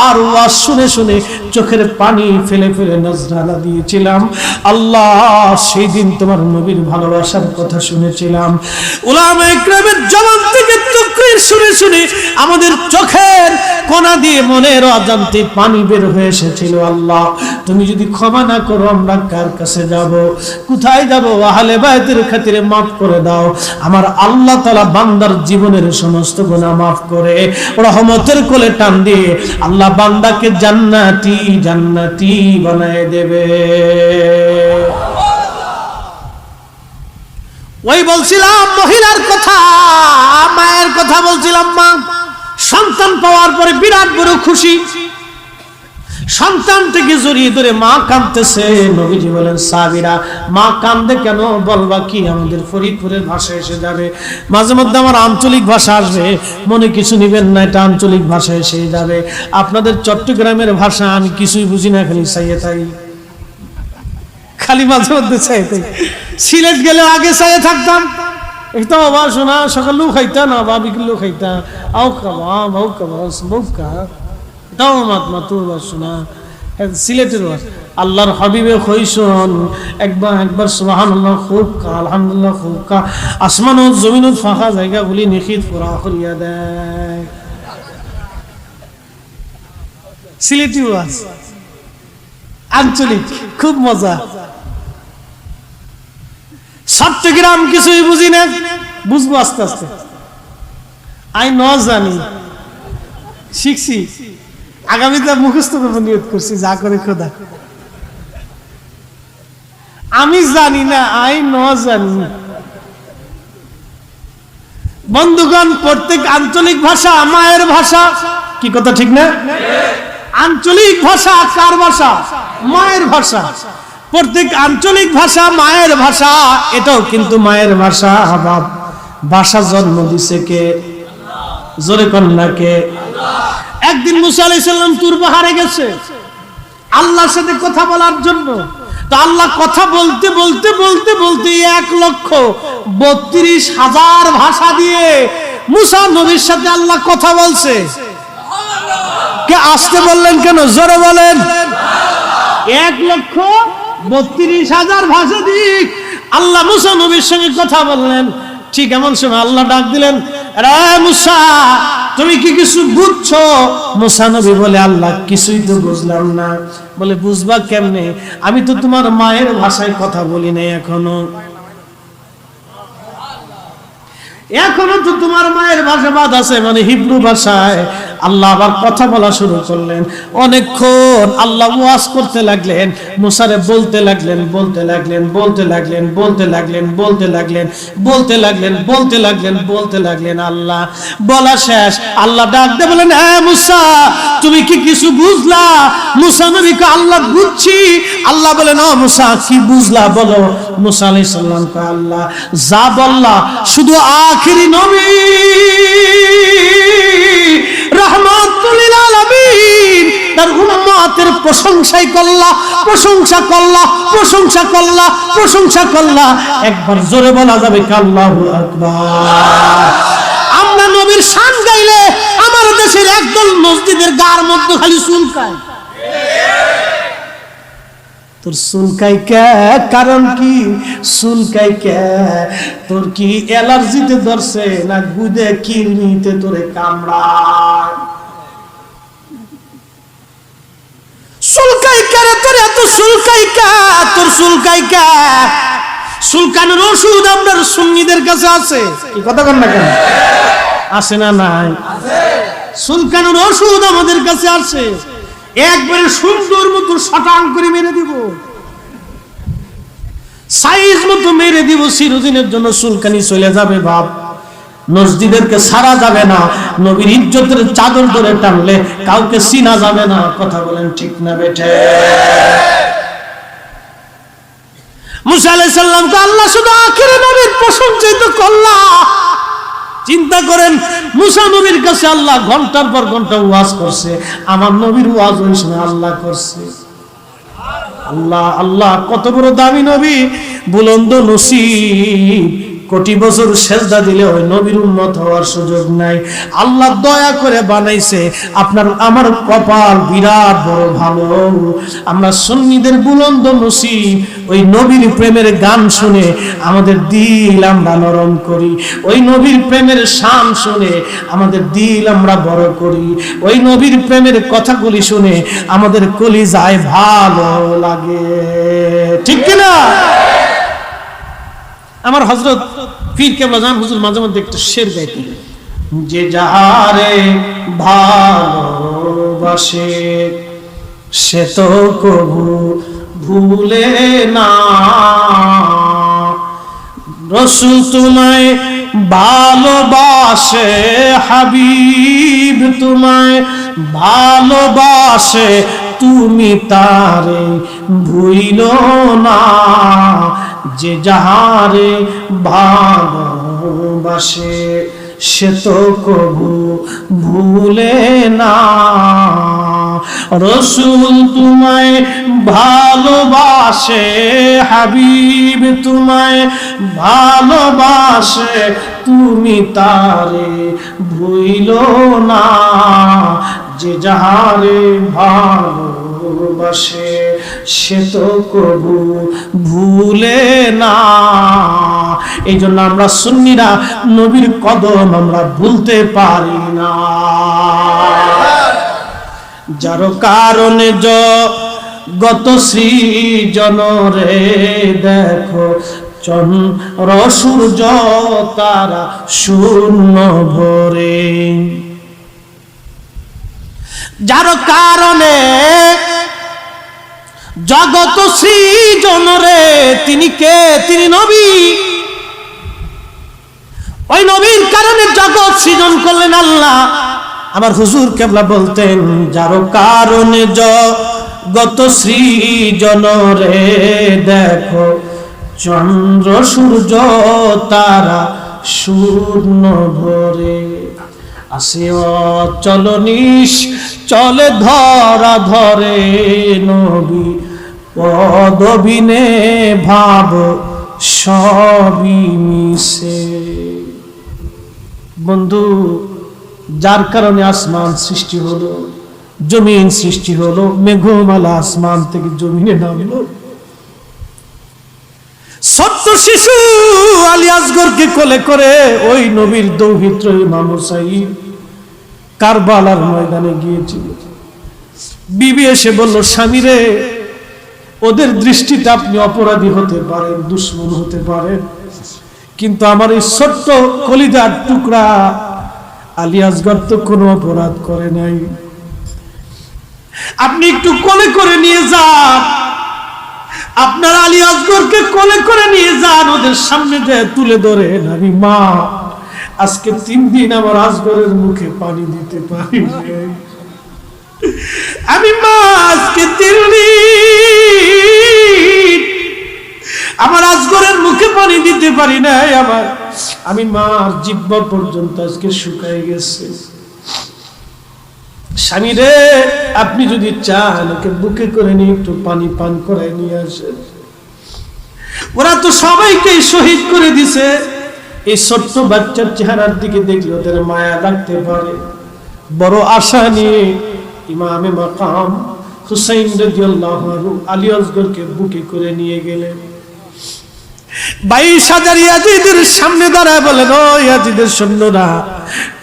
আর ওয়াজ শুনে শুনে চোখের পানি ফেলে ফেলে নজরানা দিয়েছিলাম। আল্লাহ, সেই দিন তোমার নবীর ভালোবাসার কথা শুনেছিলাম। উলামায়ে কেরামের জবান থেকে তাকরীর শুনে শুনে আমাদের চোখের কোনা দিয়ে মনের অজান্তে পানি বের হয়ে এসেছিল। আল্লাহ, তুমি যদি ক্ষমা না করো আমরা কার কাছে যাব, কোথায় যাব? আহলে বায়তের খাতিরে মাফ করে দাও। আমার আল্লাহ তাআলা বান্দার জীবনের সমস্ত গুনাহ মাফ করে রহমতের কোলে টান দিয়ে আল্লাহ বান্দাকে জান্নাতি জান্নাতি বানায় দেবে। ওই বলছিলাম মহিলার কথা, মায়ের কথা বলছিলাম। মা সন্তান পাওয়ার পরে বিরাট বড় খুশি, সন্তানটাকে জড়িয়ে ধরে মা কাঁদতেছে। নবীজি বলেন, সাহাবীরা মা কাঁদে কেন? বলবা কি? আমাদের ফরিদপুরের ভাষা এসে যাবে, মাঝে মধ্যে আমার আঞ্চলিক ভাষা আসবে, মনে কিছু নিবেন না, এটা আঞ্চলিক ভাষা এসে যাবে। আপনাদের চট্টগ্রামের ভাষা আমি কিছুই বুঝি না, খালি চাইয়ে থাকি, খালি মাঝে মধ্যে চাইয়ে থাকি। সিলেট গেলে আগে চাইয়ে থাকতাম, একদম বাবা শোনা সকালেও খাইতা না বা বিকেলেও খাইতা, আও খাবা বাউ খাবা বউকা তাও মাতমা তোর বাস শোনা। সিলেটের বাস আল্লাহর হাবিবে কইসন একবার সুবহানাল্লাহ খুব কা, আলহামদুলিল্লাহ খুব কা, আসমান ও জমিন ফাঁকা জায়গা গুলি নিখিত পুরা করিয়া দেয়। সিলেটি বাস আঞ্চলিক, খুব মজা। চট্টগ্রাম কিছুই বুঝি না, বুঝবো আস্তে আস্তে। আই ন জানি, শিখছি, আগামীতে মুখস্থ করবো নিয়ত করছি, যা করে খোদা। আমি জানি না, আই ন জানি। বন্ধুগণ, প্রত্যেক আঞ্চলিক ভাষা মায়ের ভাষা, কি কথা ঠিক না? আঞ্চলিক ভাষা কার ভাষা? মায়ের ভাষা। প্রত্যেক আঞ্চলিক ভাষা মায়ের ভাষা, এটাও কিন্তু মায়ের ভাষা। বাপ ভাষা জন্ম দিছে কে? জোরে কন্যা কে? একদিন মুসা আলাইহিস সালাম তুর পাহাড়ে গেছে আল্লাহর সাথে কথা বলার জন্য। তো আল্লাহ কথা বলতে বলতে বলতে বলতে 1,32,000 ভাষা দিয়ে মুসা নবীর সাথে আল্লাহ কথা বলছে। কে আসতে বললেন কেন? জোরে বলেন। 1,32,000 ভাষা দিয়ে আল্লাহ মুসা নবীর সঙ্গে কথা বললেন। ঠিক এমন সময় আল্লাহ ডাক দিলেন, রে মুসা তুমি কি কিছু বুঝছো? মুসা নবী বলে, আল্লাহ কিছুই তো বুঝলাম না। বলে, বুঝবা কেমনে? আমি তো তোমার মায়ের ভাষায় কথা বলি নাই এখনো তো তোমার মায়ের ভাষা বাদ আছে, মানে হিব্রু ভাষায়। আল্লাহ আবার কথা বলা শুরু করলেন। অনেকক্ষণ আল্লাহ ওয়াজ করতে লাগলেন, মুসারে বলতে লাগলেন বলতে লাগলেন বলতে লাগলেন বলতে লাগলেন বলতে লাগলেন বলতে লাগলেন বলতে লাগলেন বলতে লাগলেন। আল্লাহ বলা শেষ, আল্লাহ ডাক দিয়ে বলেন, হ্যাঁ মুসা তুমি কি কিছু বুঝলা? মুসা নবীকে আল্লাহ বুঝছি। আল্লাহ বলেন, ও মুসা কি বুঝলা বলো। মুসা আলাইহিস সালাম কয়, আল্লাহ যা বললা শুধু আখিরি নবী রাহমাতুল লিল আলামিন তার উম্মতের প্রশংসাই করলা, প্রশংসা করলা, প্রশংসা করলা, প্রশংসা করলা। একবার জোরে বলা যাবে কি আল্লাহু আকবার? আমরা নবীর শান গাইলে আমার দেশের একদল মসজিদের গার মধ্যে খালি চুলকায়। তোর চুলকাই কে? কারণ কি চুলকাই কে? তোর কি অ্যালার্জিতে ধরছে না গুদে কিরমিতে তোরে কামড়ায়? চুলকাই কে রে তোর? এত চুলকাই কে? তোর চুলকাই কে? চুলকানোর ওষুধ আপনার সুন্নিদের কাছে আছে, কি কথা বল না কেন? আছে না নাই? চুলকানোর ওষুধ আমাদের কাছে আছে। একবারে সুন্দর মতো শটাং করে মেরে দিব, সাইজ মতো মেরে দিব, চিরদিনের জন্য চুলকানি চলে যাবে। বাপ মসজিদেরকে সারা যাবে না, নবীর ইজ্জতের চাদর ধরে টানলে কাউকে চিনা যাবে না। কথা বলেন ঠিক না বেঠে? মুসা আলাইহিস সালামকে আল্লাহ শুধু আখিরে নবীর প্রশংসাই তো করলা। চিন্তা করেন, মুসা নবীর কাছে আল্লাহ ঘন্টার পর ঘন্টা ওয়াজ করছে, আমার নবীর ওয়াজ ওই সময় আল্লাহ করছে। আল্লাহ আল্লাহ কত বড় দামি নবী, বুলন্দ নসিব। কোটি বছর সেজদা দিলে ওই নবীর উম্মত হওয়ার সুযোগ নাই। আল্লাহ দয়া করে বানাইছে। আপনার আমার কপাল বিরাট বড় ভালো। আমরা সুন্নিদের বুলন্দ নসিব, ওই নবীর প্রেমের গান শুনে আমাদের দিল আমরা নরম করি, ওই নবীর প্রেমের শান শুনে আমাদের দিল আমরা বড় করি, ওই নবীর প্রেমের কথাগুলি শুনে আমাদের কলিজায় ভালো লাগে, ঠিক কিনা? আমার হযরত পীর কেবলা জান হুজুর মাঝে মধ্যে একটা শের গাইতেন, যে যাহারে ভালোবাসে সে তো কবু ভুলে না। রাসূল তোমায় ভালোবাসে, হাবিব তোমায় ভালোবাসে, তুমি তারে ভুইল না, যে যাহারে ভালোবাসে সে তো কবু ভুলে না। রসুল তোমায় ভালোবাসে, হাবিব তোমায় ভালোবাসে, তুমি তারে ভুইল না, যে যাহারে ভালোবাসে সে তো কবু ভুলে না। এই জন্য আমরা সুন্নিরা নবীর কদম আমরা ভুলতে পারি না। যার কারণে গত সৃজন রে দেখো চন্দ্র সূর্য তারা শূন্য ভরে, যার কারণে জগত সৃজন রে, তিনি কে? তিনি নবী। ওই নবীর কারণে জগৎ সৃজন করলেন আল্লাহ। আমার হুজুর কেবলা বলতেন, যার কারণে জগত সৃজন রে দেখো চন্দ্র সূর্য তারা শূন্য ভরে, আসে অচল চলে ধরা ধরে নবী পদবিনে ভাব সবই মিশে। বন্ধু, যার কারণে আসমান সৃষ্টি হলো, জমিন সৃষ্টি হলো, মেঘমালা আসমান থেকে জমিনে নামলো, ছোট্ট শিশু আলী আসগরকে কোলে করে ওই নবীর দৌহিত্র ইমাম হুসাইন কারবালার ময়দানে গিয়েছিল। বিবি এসে বলল, স্বামী রে, ওদের দৃষ্টিতে আপনি অপরাধী হতে পারেন, দুশ্মন হতে পারেন, কিন্তু আমার এই ছোট্ট কলিজার টুকরা আলী আসগর তো কোনো অপরাধ করে নাই, আপনি একটু কোলে করে নিয়ে যান, আপনার আলী আসগরকে কোলে করে নিয়ে যান, ওদের সামনে যে তুলে ধরেন, আমি মা আজকে 3 দিন আমার আসগরের মুখে পানি দিতে পারি নাই, আমি মা আজকে 3 দিন আমার আসগরের মুখে পানি দিতে পারি নাই, আমি মার জিহ্বা পর্যন্ত আজকে শুকায় গেছে। স্বামী রে, আপনি যদি চান ওকে বুকে করে নিয়ে একটু পানি পান করায় নিয়ে আসেন। ওরা তো সবাইকে শহীদ করে দিছে, এই ছোট্ট বাচ্চার চেহারার দিকে দেখলে ওদের মায়া লাগতে পারে। বড় আশা নিয়ে ইমামে মাকাম হুসাইন রাদিয়াল্লাহু আনহু আলী আসগরকে বুকে করে নিয়ে গেলেন। 22,000 ইয়াজিদের সামনে দাঁড়ায় বলেন, ও ইয়াজিদের সৈন্যরা,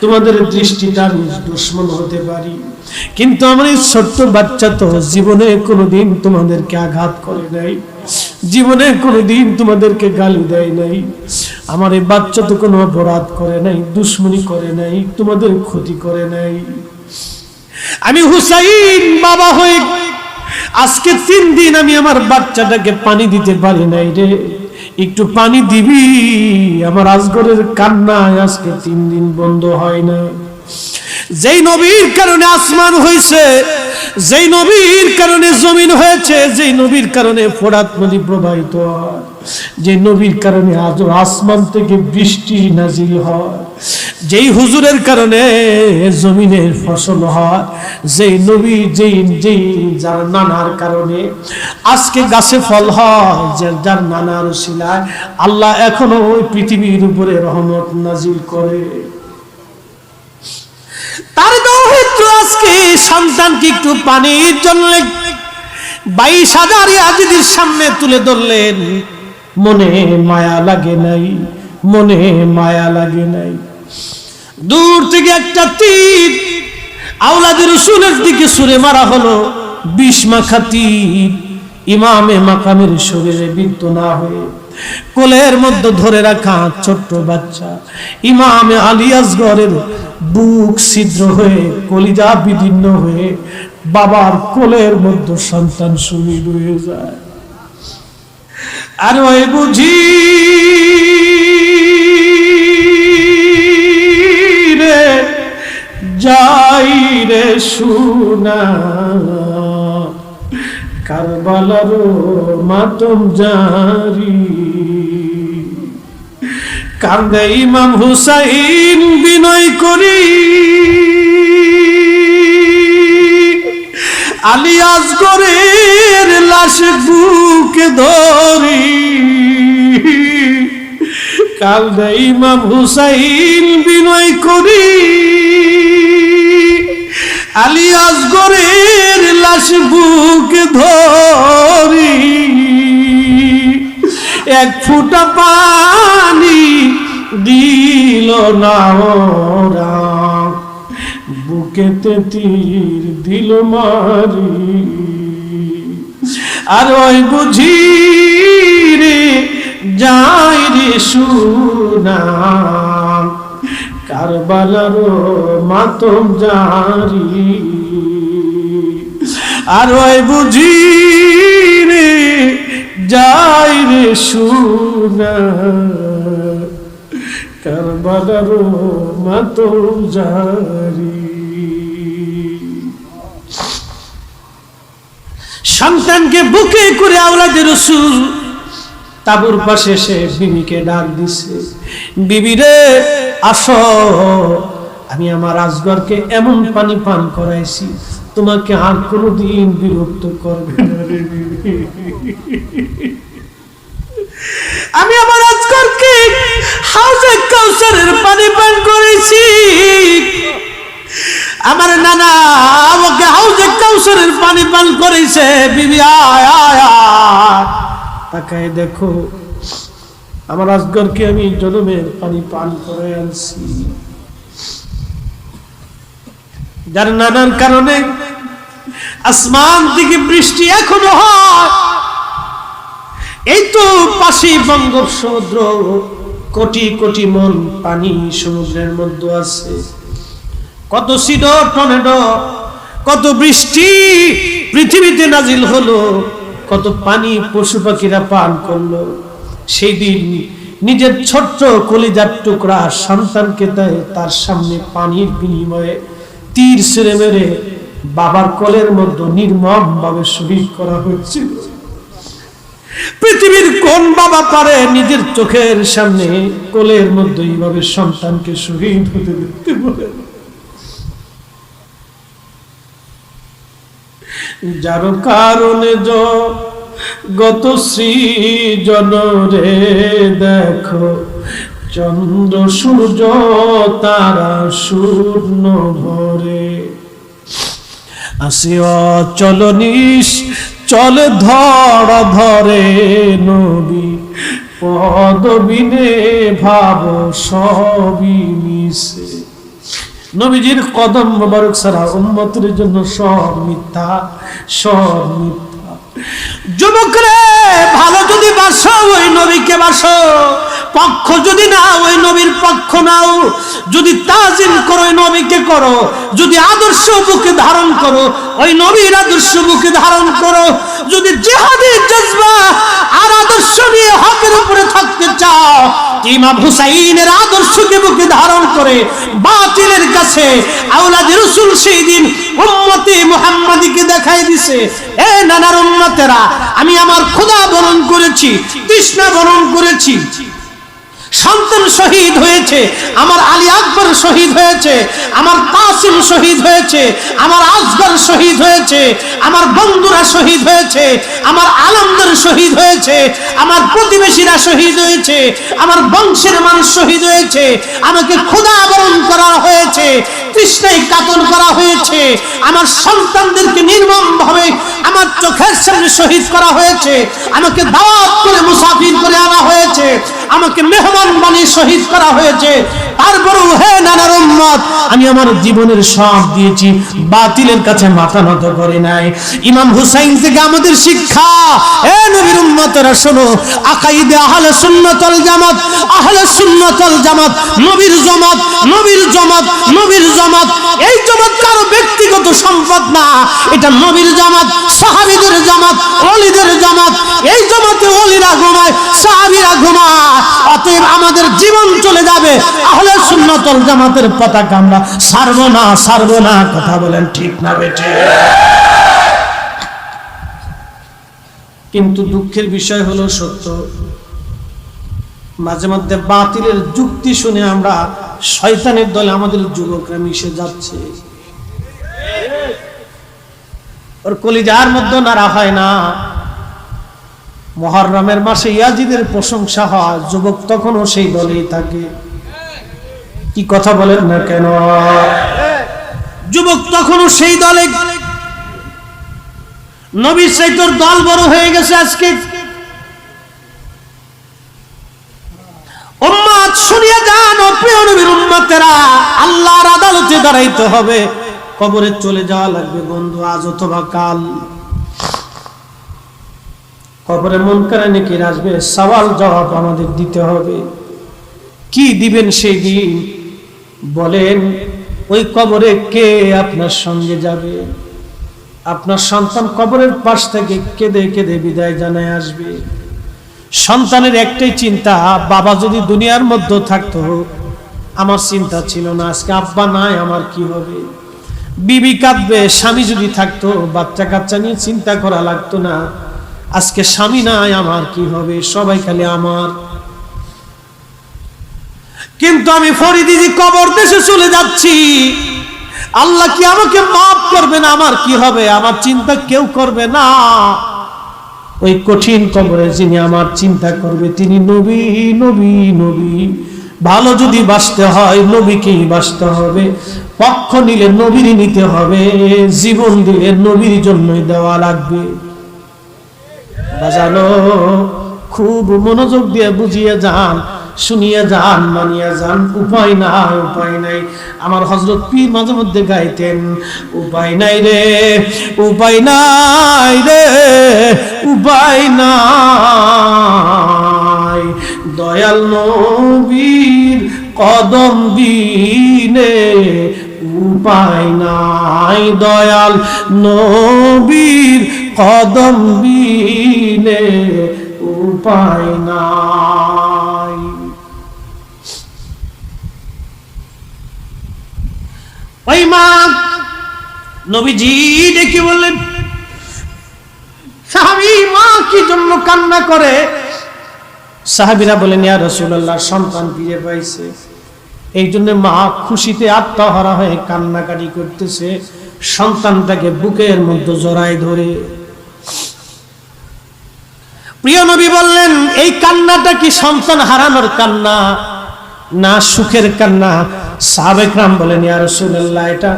তোমাদের দৃষ্টিতে আমি দুশমন হতে পারি, কিন্তু আমার এই ছোট্ট বাচ্চা তো জীবনে কোনোদিন তোমাদেরকে আঘাত করে নাই, জীবনে কোনোদিন তোমাদেরকে গালি দেয় নাই, আমার এই বাচ্চা তো কোনো অপরাধ করে নাই, দুশ্মনী করে নাই, তোমাদের ক্ষতি করে নাই। আমি হুসাইন বাবা হয়ে আজকে 3 দিন আমি আমার বাচ্চাটাকে পানি দিতে পারি নাই রে, একটু পানি দিবি? আমার আসগরের কান্নায় আজকে 3 দিন বন্ধ হয় না। যেই নবীর কারণে আসমান হয়েছে, যেই নবীর কারণে জমিন হয়েছে, যেই নবীর কারণে ফোরাত নদী প্রবাহিত হয়, যে নবীর কারণে আজ আসমান থেকে বৃষ্টি নাজিল হয়, যেই হুজুরের কারণে জমিনের ফসল হয়, যেই নবী যেই যার নানার কারণে আজকে গাছে ফল হয়, যার নানার উসিলায় আল্লাহ এখনো ওই পৃথিবীর উপরে রহমত নাজিল করে। তার দৌহিত্র আজকে সন্তানকে একটু পানির জন্য 22,000 ইয়াজিদের সামনে তুলে ধরলেন। মনে মায়া লাগে নাই, মনে মায়া লাগে নাই। দূর থেকে একটা তীর আওলাদের রাসূলের দিকে ছুঁড়ে মারা হলো, বিষ মাখা তীর ইমামে মাকামের শরীরে বিদ্ধ না হয়ে কোলের মধ্যে ধরে রাখা ছোট্ট বাচ্চা ইমামে আলী আসগরের বুক ছিদ্র হয়ে কলিজা বিদীর্ণ হয়ে বাবার কোলের মধ্যে সন্তান শহীদ হয়ে যায়। আর ওই বুঝি রে যাই রে সোনা কারবালার মাতম জারি, কান্দে ইমাম হুসাইন বিনয় করি, আলী আসগরের লাশ বুকে ধরি, কান্দে ইমাম হুসাইন বিনয় করি, আলী আসগরের লাশ বুকে ধরি, এক ফোঁটা পানি দিল না ওরা, বুকেতে তীর দিল মারি, আর ওই বুঝি রে যাই রে সুনা, কারবালার মাতম জারি, আর ওই বুঝি রে যাই রে সুনা, কারবালার মাতম জারি। সন্তানকে বুকে করে আওলাদে রাসূল তাবুর পাশে সে বিবিকে ডাক দিছে, বিবি রে আসো, আমি আমার আসগরকে এমন পানি পান করাইছি তোমাকে আর কোনোদিন বিরক্ত করবে না রে বিবি। আমি আমার আসগরকে হাউজে কাউসারের পানি পান করেছি, আমার নানা আমাকে হাউজে কাউসারের পানি পান করেছে। বিবি আয় আয় আয়, তাকায় দেখো আমার আসগরকে আমি জনমের পানি পান করে আনছি, যার নানার কারণে আসমান থেকে বৃষ্টি এখনো হয়। এই তো পাশে বঙ্গোপসাগর, কোটি কোটি মন পানি সমুদ্রের মধ্যে আছে, কত সিডো টর্নেডো, কত বৃষ্টি পৃথিবীতে নাজিল হলো, কত পানি পশু পাখিরা পান করলো। সেই দিন নিজের ছোট্ট কলিজার টুকরা সন্তানকে তার সামনে পানির বিনিময়ে তীর ছুঁড়ে মেরে বাবার কোলের মধ্যে নির্মম ভাবে শহীদ করা হয়েছিল। পৃথিবীর কোন বাবা পারে নিজের চোখের সামনে কোলের মধ্যে এইভাবে সন্তানকে শহীদ হতে দেখতে বলে? যার কারণে গত সৃজন রে দেখো, চন্দ্র সূর্য তারা শূন্য ভরে, আসি অচল চল ধরা ধরে নবী পদবিনে ভাব সবই মিশে। নবীজির কদম মোবারক ছাড়া উম্মতের জন্য সব মিথ্যা, সব মিথ্যা। যুবকরে ভালো যদি বাসো ওই নবীকে বাসো, পক্ষ যদি না ওই নবীর পক্ষ নাও, যদি তাজিম করো ওই নবীকে করো, যদি আদর্শ বুকে ধারণ করো ওই নবীর আদর্শ বুকে ধারণ করো, যদি জিহাদি জজবা আর আদর্শ নিয়ে হকের উপরে থাকতে চাও, ইমাম হুসাইনের আদর্শকে বুকে ধারণ করে বাতিলের কাছে আওলাদে রাসূল সেই দিন উম্মতে মুহাম্মাদীকে দেখাই দিছে, এ নানার উম্মতেরা, আমি আমার খোদা বরণ করেছি, তৃষ্ণা বরণ করেছি, সন্তান শহীদ হয়েছে, আমার আলী আকবর শহীদ হয়েছে, আমার কাসিম শহীদ হয়েছে, আমার আসগর শহীদ হয়েছে, আমার বন্ধুরা শহীদ হয়েছে, আমার আলমদার শহীদ হয়েছে, আমার প্রতিবেশীরা শহীদ হয়েছে, আমার বংশের মানুষ শহীদ হয়েছে, আমাকে খোদা বরণ করা হয়েছে, তৃষ্ণায় কাতর করা হয়েছে, আমার সন্তানদেরকে নির্মম ভাবে আমার চোখের সামনে শহীদ করা হয়েছে, আমাকে দাওয়াত করে মুসাফির করে আনা হয়েছে, আমাকে মেহমান বানিয়ে শহীদ করা হয়েছে। তারপরেও হে নানার উম্মত, আমি আমার জীবনের সব দিয়েছি, বাতিলের কাছে মাথা নত করে নাই। ইমাম হুসাইন থেকে আমাদের শিক্ষা, হে নবীর উম্মতরা শোনো, আকাইদে আহলে সুন্নাত ওয়াল জামাত, আহলে সুন্নাত ওয়াল জামাত, নবীর জামাত, নবীর জামাত, নবীর জামাত। এই জামাত কারো ব্যক্তিগত সম্পদ না, এটা নবীর জামাত, সাহাবীদের জামাত, ওলিদের জামাত। এই জামাতে ওলিরা ঘুমায়, সাহাবীরা ঘুমায়। অতএব আমাদের জীবন চলে যাবে, আহলে সুন্নাত ওয়াল জামাতের পতাকা আমরা ছাড়বো না, ছাড়বো না। কথা বলেন ঠিক না বেঠিক? কিন্তু দুঃখের বিষয় হলো সত্য, মাঝে মধ্যে বাতিলের যুক্তি শুনে আমরা শয়তানের দলে আমাদের যুবকরা মিশে যাচ্ছে। ওর কলিজার মধ্যে নাড়া হয় না। মুহররমের মাসে ইয়াজিদের প্রশংসা হয়, যুবক তখনও সেই দলেই থাকে। কি কথা বলেন না কেন? যুবক তখনও সেই দলে। নবীর চাইতে দল বড় হয়ে গেছে আজকে। উম্মত শুনিয়া যান, ও প্রিয় নবীর উম্মতেরা, আল্লাহর আদালতে দাঁড়াইতে হবে, কবরে চলে যাওয়া লাগবে বন্ধু, আজ অথবা কাল। কবরে মুনকার নাকির আসবে, সওয়াল জবাব আমাদের দিতে হবে। কি দিবেন সেই দিন? বলেন, ওই কবরে কে আপনার সঙ্গে যাবে? আপনার সন্তান কবরের পাশ থেকে কেঁদে কেঁদে বিদায় জানায় আসবে। সন্তানের একটাই চিন্তা, বাবা যদি দুনিয়ার মধ্যে থাকতো, আমার চিন্তা ছিল না, আজকে আব্বা নাই, আমার কি হবে? বিবি কাঁদবে, স্বামী যদি থাকতো, বাচ্চা কাচ্চা নিয়ে চিন্তা করা লাগতো না, আজকে স্বামী নাই, আমার কি হবে? সবাই খালি আমার। কিন্তু আমি ফরিদি কবর দেশে চলে যাচ্ছি, আল্লাহ কি আমাকে মাফ করবে না? আমার কি হবে? আমার চিন্তা কেউ করবে না। ওই কঠিন কবরে যিনি আমার চিন্তা করবে, তিনি নবী, নবী, নবী। ভালো যদি বাঁচতে হয় নবীকেই বাঁচতে হবে, পক্ষ নিলে নবীরই নিতে হবে, জীবন দিলে নবীর জন্যই দেওয়া লাগবে। বাজানো, খুব মনোযোগ দিয়ে বুঝিয়ে যান, শুনিয়ে যান, মানিয়ে যান। উপায় নাই, উপায় নাই। আমার হযরত পীর মাঝে মধ্যে গাইতেন, উপায় নাই রে, উপায় নাই রে, উপায় নাই, দয়াল নবীর কদম বিনে উপায় নাই, দয়াল নবীর কদম বিনে উপায় নাই। ওই মা নবীজি ডেকে বললেন, সাহাবী, মা কি জন্য কান্না করে? সাহাবীরা বলেন, ইয়া রাসূলুল্লাহ, সন্তান ফিরে পাইছে, এই জন্য মা খুশিতে আত্মহারা হয়ে কান্নাকাটি করতেছে, সন্তানটাকে বুকের মধ্যে জড়ায় ধরে। প্রিয় নবী বললেন, এই কান্নাটা কি সন্তান হারানোর কান্না না সুখের কান্না? সাহাবায়ে কেরাম বলেন, ইয়া রাসূলুল্লাহ, এটা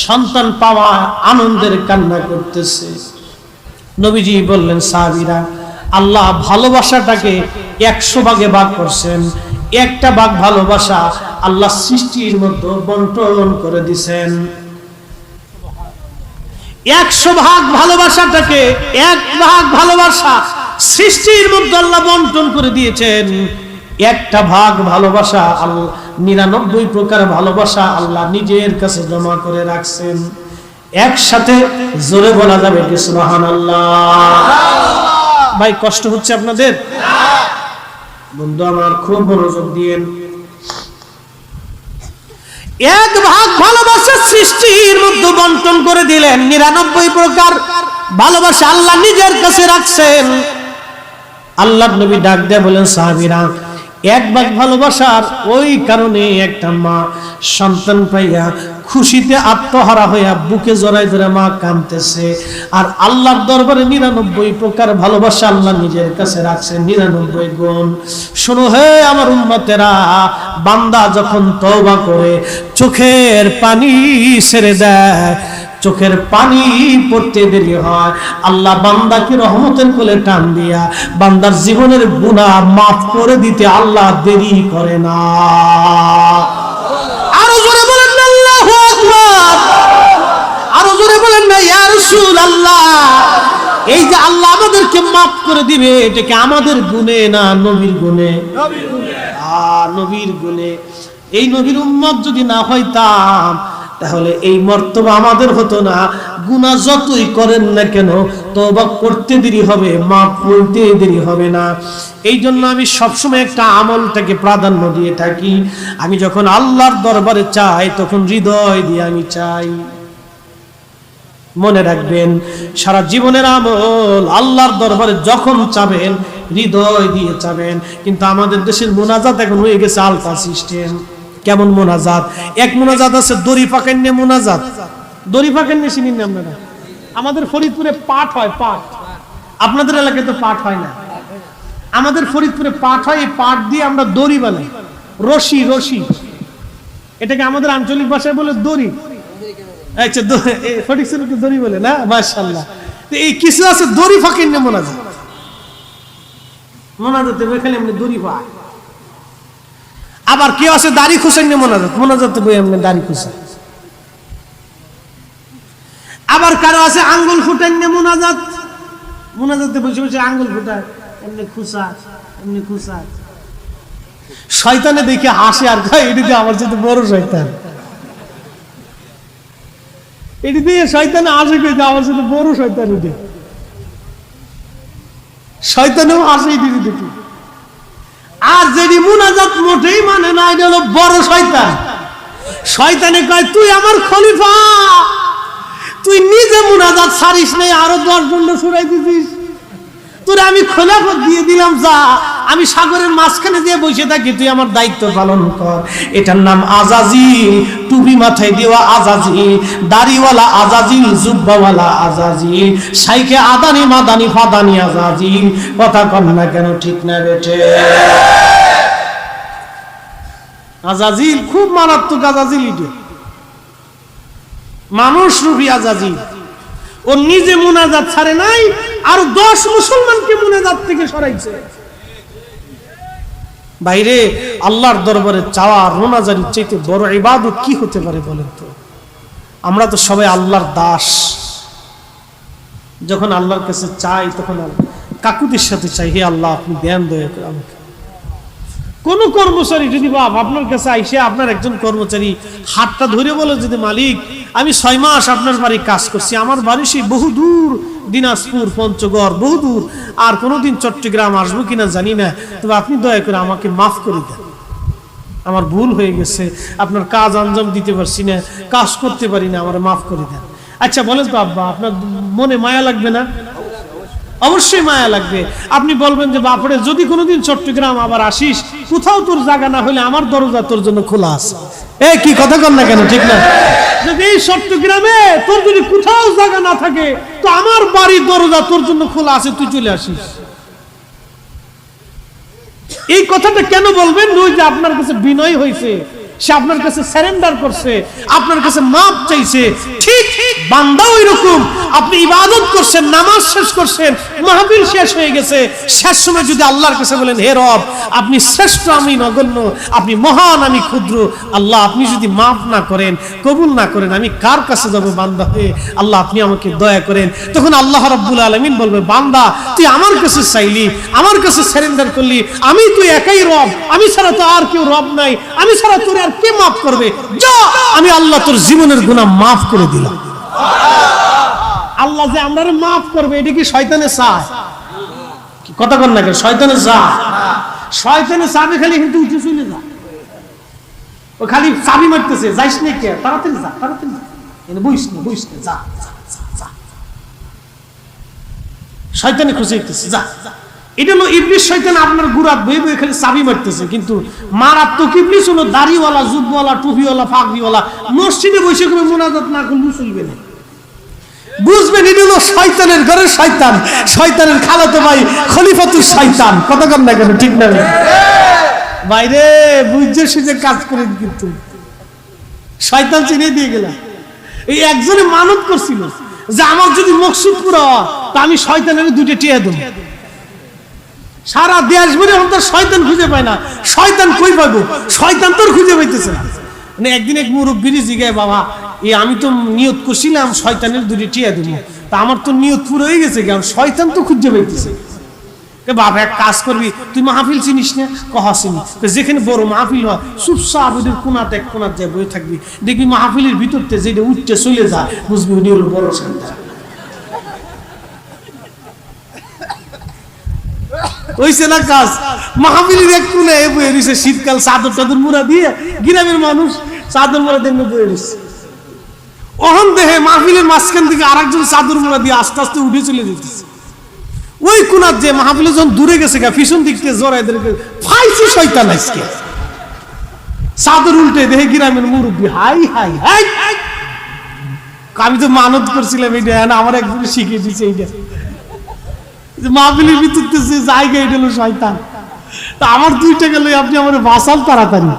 সন্তান পাওয়া আনন্দের কান্না করতেছে। নবীজি বললেন, সাহাবীরা, আল্লাহ ভালোবাসাটাকে 100 ভাগে ভাগ করছেন, একটা ভাগ ভালোবাসা আল্লাহ সৃষ্টির মধ্যে বন্টন করে দিয়েছেন। 100 ভাগ ভালোবাসাটাকে 1 ভাগ ভালোবাসা সৃষ্টির মধ্যে আল্লাহ বন্টন করে দিয়েছেন। একটা ভাগ ভালোবাসা আল্লাহ, 99 প্রকার ভালোবাসা আল্লাহ নিজের কাছে জমা করে রাখছেন। একসাথে জোরে বলা যাবে কি সুবহানাল্লাহ? ভাই কষ্ট হচ্ছে আপনাদের? বন্ধু আমার, খুব মনোযোগ দিয়েন। 1 ভাগ ভালোবাসা সৃষ্টির মধ্যে বন্টন করে দিলেন, 99 প্রকার ভালোবাসা আল্লাহ নিজের কাছে রাখছেন। আল্লাহর নবী ডাক দিয়ে বলেন, সাহাবীরা, 1 ভাগ ভালোবাসার ওই কারণে একটা মা সন্তান পাইয়া খুশিতে আত্মহারা হইয়া বুকে জড়াই ধরে মা কাঁদতেছে, আর আল্লাহর দরবারে 99 প্রকার ভালোবাসা আল্লাহ নিজের কাছে রাখছেন, 99 গুণ। শোনো হে আমার উম্মতেরা, বান্দা যখন তওবা করে চোখের পানি ছেড়ে দেয়, চোখের পানি পড়তে দেরি হয়, আল্লাহ বান্দাকে রহমতের কোলে টান দিয়া বান্দার জীবনের গুনাহ মাফ করে দিতে আল্লাহ দেরি করে না। আরো জোরে বলেন না আল্লাহু আকবার, আরো জোরে বলেন না ইয়া রাসূলুল্লাহ। এই যে আল্লাহ আমাদেরকে মাফ করে দিবে, এটা কি আমাদের গুণে না নবীর গুণে? নবীর গুণে। নবীর গুণে। এই নবীর উম্মত যদি না হইতাম তাহলে এই মর্তবা আমাদের হতো না। গুনাহ যতই করেন না কেন, তওবা করতে দেরি হবে, মাফ করতে দেরি হবে না। এই জন্য আমি সবসময় একটা আমলটাকে প্রাধান্য দিয়ে থাকি। আমি যখন আল্লাহর দরবারে চাই, তখন হৃদয় দিয়ে আমি চাই। মনে রাখবেন, সারা জীবনের আমল আল্লাহর দরবারে যখন চাবেন হৃদয় দিয়ে চাবেন। কিন্তু আমাদের দেশের মোনাজাত এখন হয়ে গেছে আলফা সিস্টেম। কেমন মোনাজাত? এক মোনাজাত আছে দড়ি পাকান্নে মোনাজাত। দড়ি পাকান্নে চিনেন না আপনারা? আমাদের ফরিদপুরে পাঠ হয়, পাঠ। আপনাদের এলাকায় তো পাঠ হয় না, আমাদের ফরিদপুরে পাঠ হয়। এই পাঠ দিয়ে আমরা দড়ি বানাই, রশি রশি, এটাকে আমাদের আঞ্চলিক ভাষায় বলে দড়ি। আচ্ছা, ফটিকছড়িতে দড়ি বলে না? মাশাআল্লাহ। এই কিছু আছে দড়ি ফাঁকেন মোনাজাত, মোনাজাতে খালি এমনি দড়ি পায়। আবার কেউ আছে দাড়ি খুশাইন মোনাজাত, মোনাজাতে বই এমনি দাড়ি খুশা। আবার কারো আছে আঙ্গুল ফুটাইন মোনাজাত, মোনাজাতে বসে বসে আঙ্গুল ফুটায়, এমনি খুশা এমনি খুশা। শয়তানে দেখে হাসে আর কয় এটি দিয়ে আমার সাথে বড় শয়তান, এটি দিয়ে শয়তানে হাসে কই আমার সাথে বড় শয়তান। এটি শয়তানেও হাসে এটি দেখি। আর যেটি মুনাজাত মোটেই মানে না, এটা হলো বড় শয়তান। শয়তানে কয় তুই আমার খলিফা, তুই নিজে মুনাজাত ছাড়িস নাই, আরো 10 জন ছুড়াই দিছিস, তোরে আমি খলিফত দিয়ে দিলাম, যা আমি সাগরের মাঝখানে দিয়ে বসে থাকি, তুই আমার দায়িত্ব পালন কর। এটার নাম আজাজিল, টুপি মাথায় দেওয়া আজাজিল, দাড়িওয়ালা আজাজিল, জুব্বাওয়ালা আজাজিল, শাইখে আদানি মাদানি ফাদানি আজাজিল। কথা কন না কেন? ঠিক না বেটে? আজাজিল খুব মারাত্মক আজাজিল, এটা মানুষ রূপী আজাজিল। ও নিজে মুনাজাত ছাড়ে নাই, আর 10 মুসলমানকে মুনাজাত থেকে সরাইছে। বাইরে আল্লাহর দরবারে চাওয়া রোনাজারির চাইতে বড় ইবাদত কি হতে পারে বলেন তো? আমরা তো সবাই আল্লাহর দাস। যখন আল্লাহর কাছে চাই তখন কাকুতির সাথে চাই, হে আল্লাহ আপনি দেন দয়া করে আমাকে। কোন কর্মচারী যদি বাপ আপনার কাছে আইসে, আপনার একজন কর্মচারী হাতটা ধরে বলে যদি মালিক আমি 6 মাস আপনার বাড়ি কাজ করছি, আমার বাড়ি সেই বহুদূর দিনাজপুর পঞ্চগড় বহুদূর, আর কোনোদিন চট্টগ্রাম আসবো কিনা জানি না, তবে আপনি দয়া করে আমাকে মাফ করে দেন, আমার ভুল হয়ে গেছে, আপনার কাজ আঞ্জাম দিতে পারছি না, কাজ করতে পারি না, আমার মাফ করে দেন। আচ্ছা বলেন তো আব্বা, আপনার মনে মায়া লাগবে না? অবশ্যই মায়া লাগবে। আপনি বলবেন যে বাপরে যদি কোনোদিন চট্টগ্রাম আবার আসিস, কোথাও তোর জায়গা না হলে আমার দরজা তোর জন্য খোলা আছে। এই কি কথা কর না কেন? ঠিক না? যদি এই চট্টগ্রামে তোর যদি কোথাও জায়গা না থাকে, তো আমার বাড়ির দরজা তোর জন্য খোলা আছে, তুই চলে আসিস। এই কথাটা কেন বলবেন? ওই যে আপনার কাছে বিনয় হয়েছে, সে আপনার কাছে সারেন্ডার করছে, আপনার কাছে মাপ চাইছে। ঠিক বান্দা ওই রকম, আপনি ইবাদত করছেন, নামাজ শেষ করছেন, মাহফিল শেষ হয়ে গেছে, শেষ সময় যদি আল্লাহর কাছে বলেন হে রব আপনি শ্রেষ্ঠ আমি নগণ্য, আপনি মহান আমি ক্ষুদ্র, আল্লাহ আপনি যদি মাফ না করেন, কবুল না করেন, আমি কার কাছে যাব বান্দা হয়ে? আল্লাহ আপনি আমাকে দয়া করেন। তখন আল্লাহ রাব্বুল আলামিন বলবে বান্দা তুই আমার কাছে চাইলি, আমার কাছে সারেন্ডার করলি, আমি তুই একাই রব, আমি ছাড়া তো আর কেউ রব নাই, আমি ছাড়া তোর আর কে মাফ করবে? যা, আমি আল্লাহ তোর জীবনের গুনাহ মাফ করে দিলাম। আল্লাহ যে আমারে মাফ করবে, এটা কি শয়তানে চায়? কথা কর না কেন? শয়তানে চায়? শয়তানে চাবে খালি কিন্তু উঠে চলে যা, ও খালি চাবি মারতেছে, যাইস না কে, তাড়াতাড়ি যা, তাড়াতাড়ি যা, এনে বইস না, বইস না, যা যা। শয়তানে খুঁজেইতেছে, যা। এটা হলো ইবলিস। শয়তান আপনার গুরাত বই বই খালি চাবি মারতেছে, কিন্তু মারাত্মক ইবলিস হলো দাড়িওয়ালা, জুব্বাওয়ালা, টুপিওয়ালা, পাগড়িওয়ালা। মসজিদে বসে করে মুনাজাত না করলে চলবে না। বুঝবেন এটা হলো শয়তানের ঘরের শয়তান, শয়তানের খালাতো ভাই খলিফাতুশ শয়তান। কথা কর না কেন? ঠিক না? বাইরে বুঝছে সুঝে কাজ করে, কিন্তু শয়তান চিনে দিয়ে গেলাম। এই একজনে মানত করছিল যে আমার যদি মকসুদ পুরা হয় তা আমি শয়তানের 2টা টিয়া দেব। সারা দেশ ভরে আমাদের শয়তান খুঁজে পায় না। শয়তান কই পাবো? শয়তান তোর খুঁজে পাইতেছে না। মানে একদিন এক মুরব্বির জিগায়, বাবা আমি তো নিয়ত করছিলাম শয়তানের 2টা টিয়া দেব, তা আমার তো নিয়ত পুরো হয়ে গেছে, কারণ শয়তান তো খুঁজে পাইতেছে। বাবা এক কাজ করবি, তুই মাহফিল চিনিস না? কহ চিনি। যেখানে বড় মাহফিল হয় চুপচাপ ওদের কোনাতে এক কোনাতে যায় বই থাকবি, দেখবি মাহফিলের ভিতরতে যেটা উঠতে চলে যায়, বুঝবি উনি হলো বড় সন্তান। ওইছে না কাজ? মাহফিলের এক কোণে বয়ে রয়েছে, শীতকাল চাদর টাদর মুড়া দিয়ে, গ্রামের মানুষ চাদর মুড়া দেখবে বয়ে রয়েছে। অহন দেহে মাহফিলের মাঝখান থেকে আরেকজন চাদর মোড়া দিয়ে আস্তে আস্তে উঠে চলে যেতেছে। ওই কোনার যে মাহফিলে যখন দূরে গেছে গা, পিছন দিক থেকে জোরাইদেরকে ফাইছি শয়তান আজকে চাদর উল্টে দেহে গ্রামের মুরব্বী হাই হাই হাই। আমি তো মানত করছিলাম এইটা, আমার একজন শিখিয়ে দিচ্ছে এইটা, মাহফিলের ভিতর যে জায়গা এটা হলো শয়তান। তা আমার 2 টাকা লই আপনি আমার বাঁচাল তাড়াতাড়ি।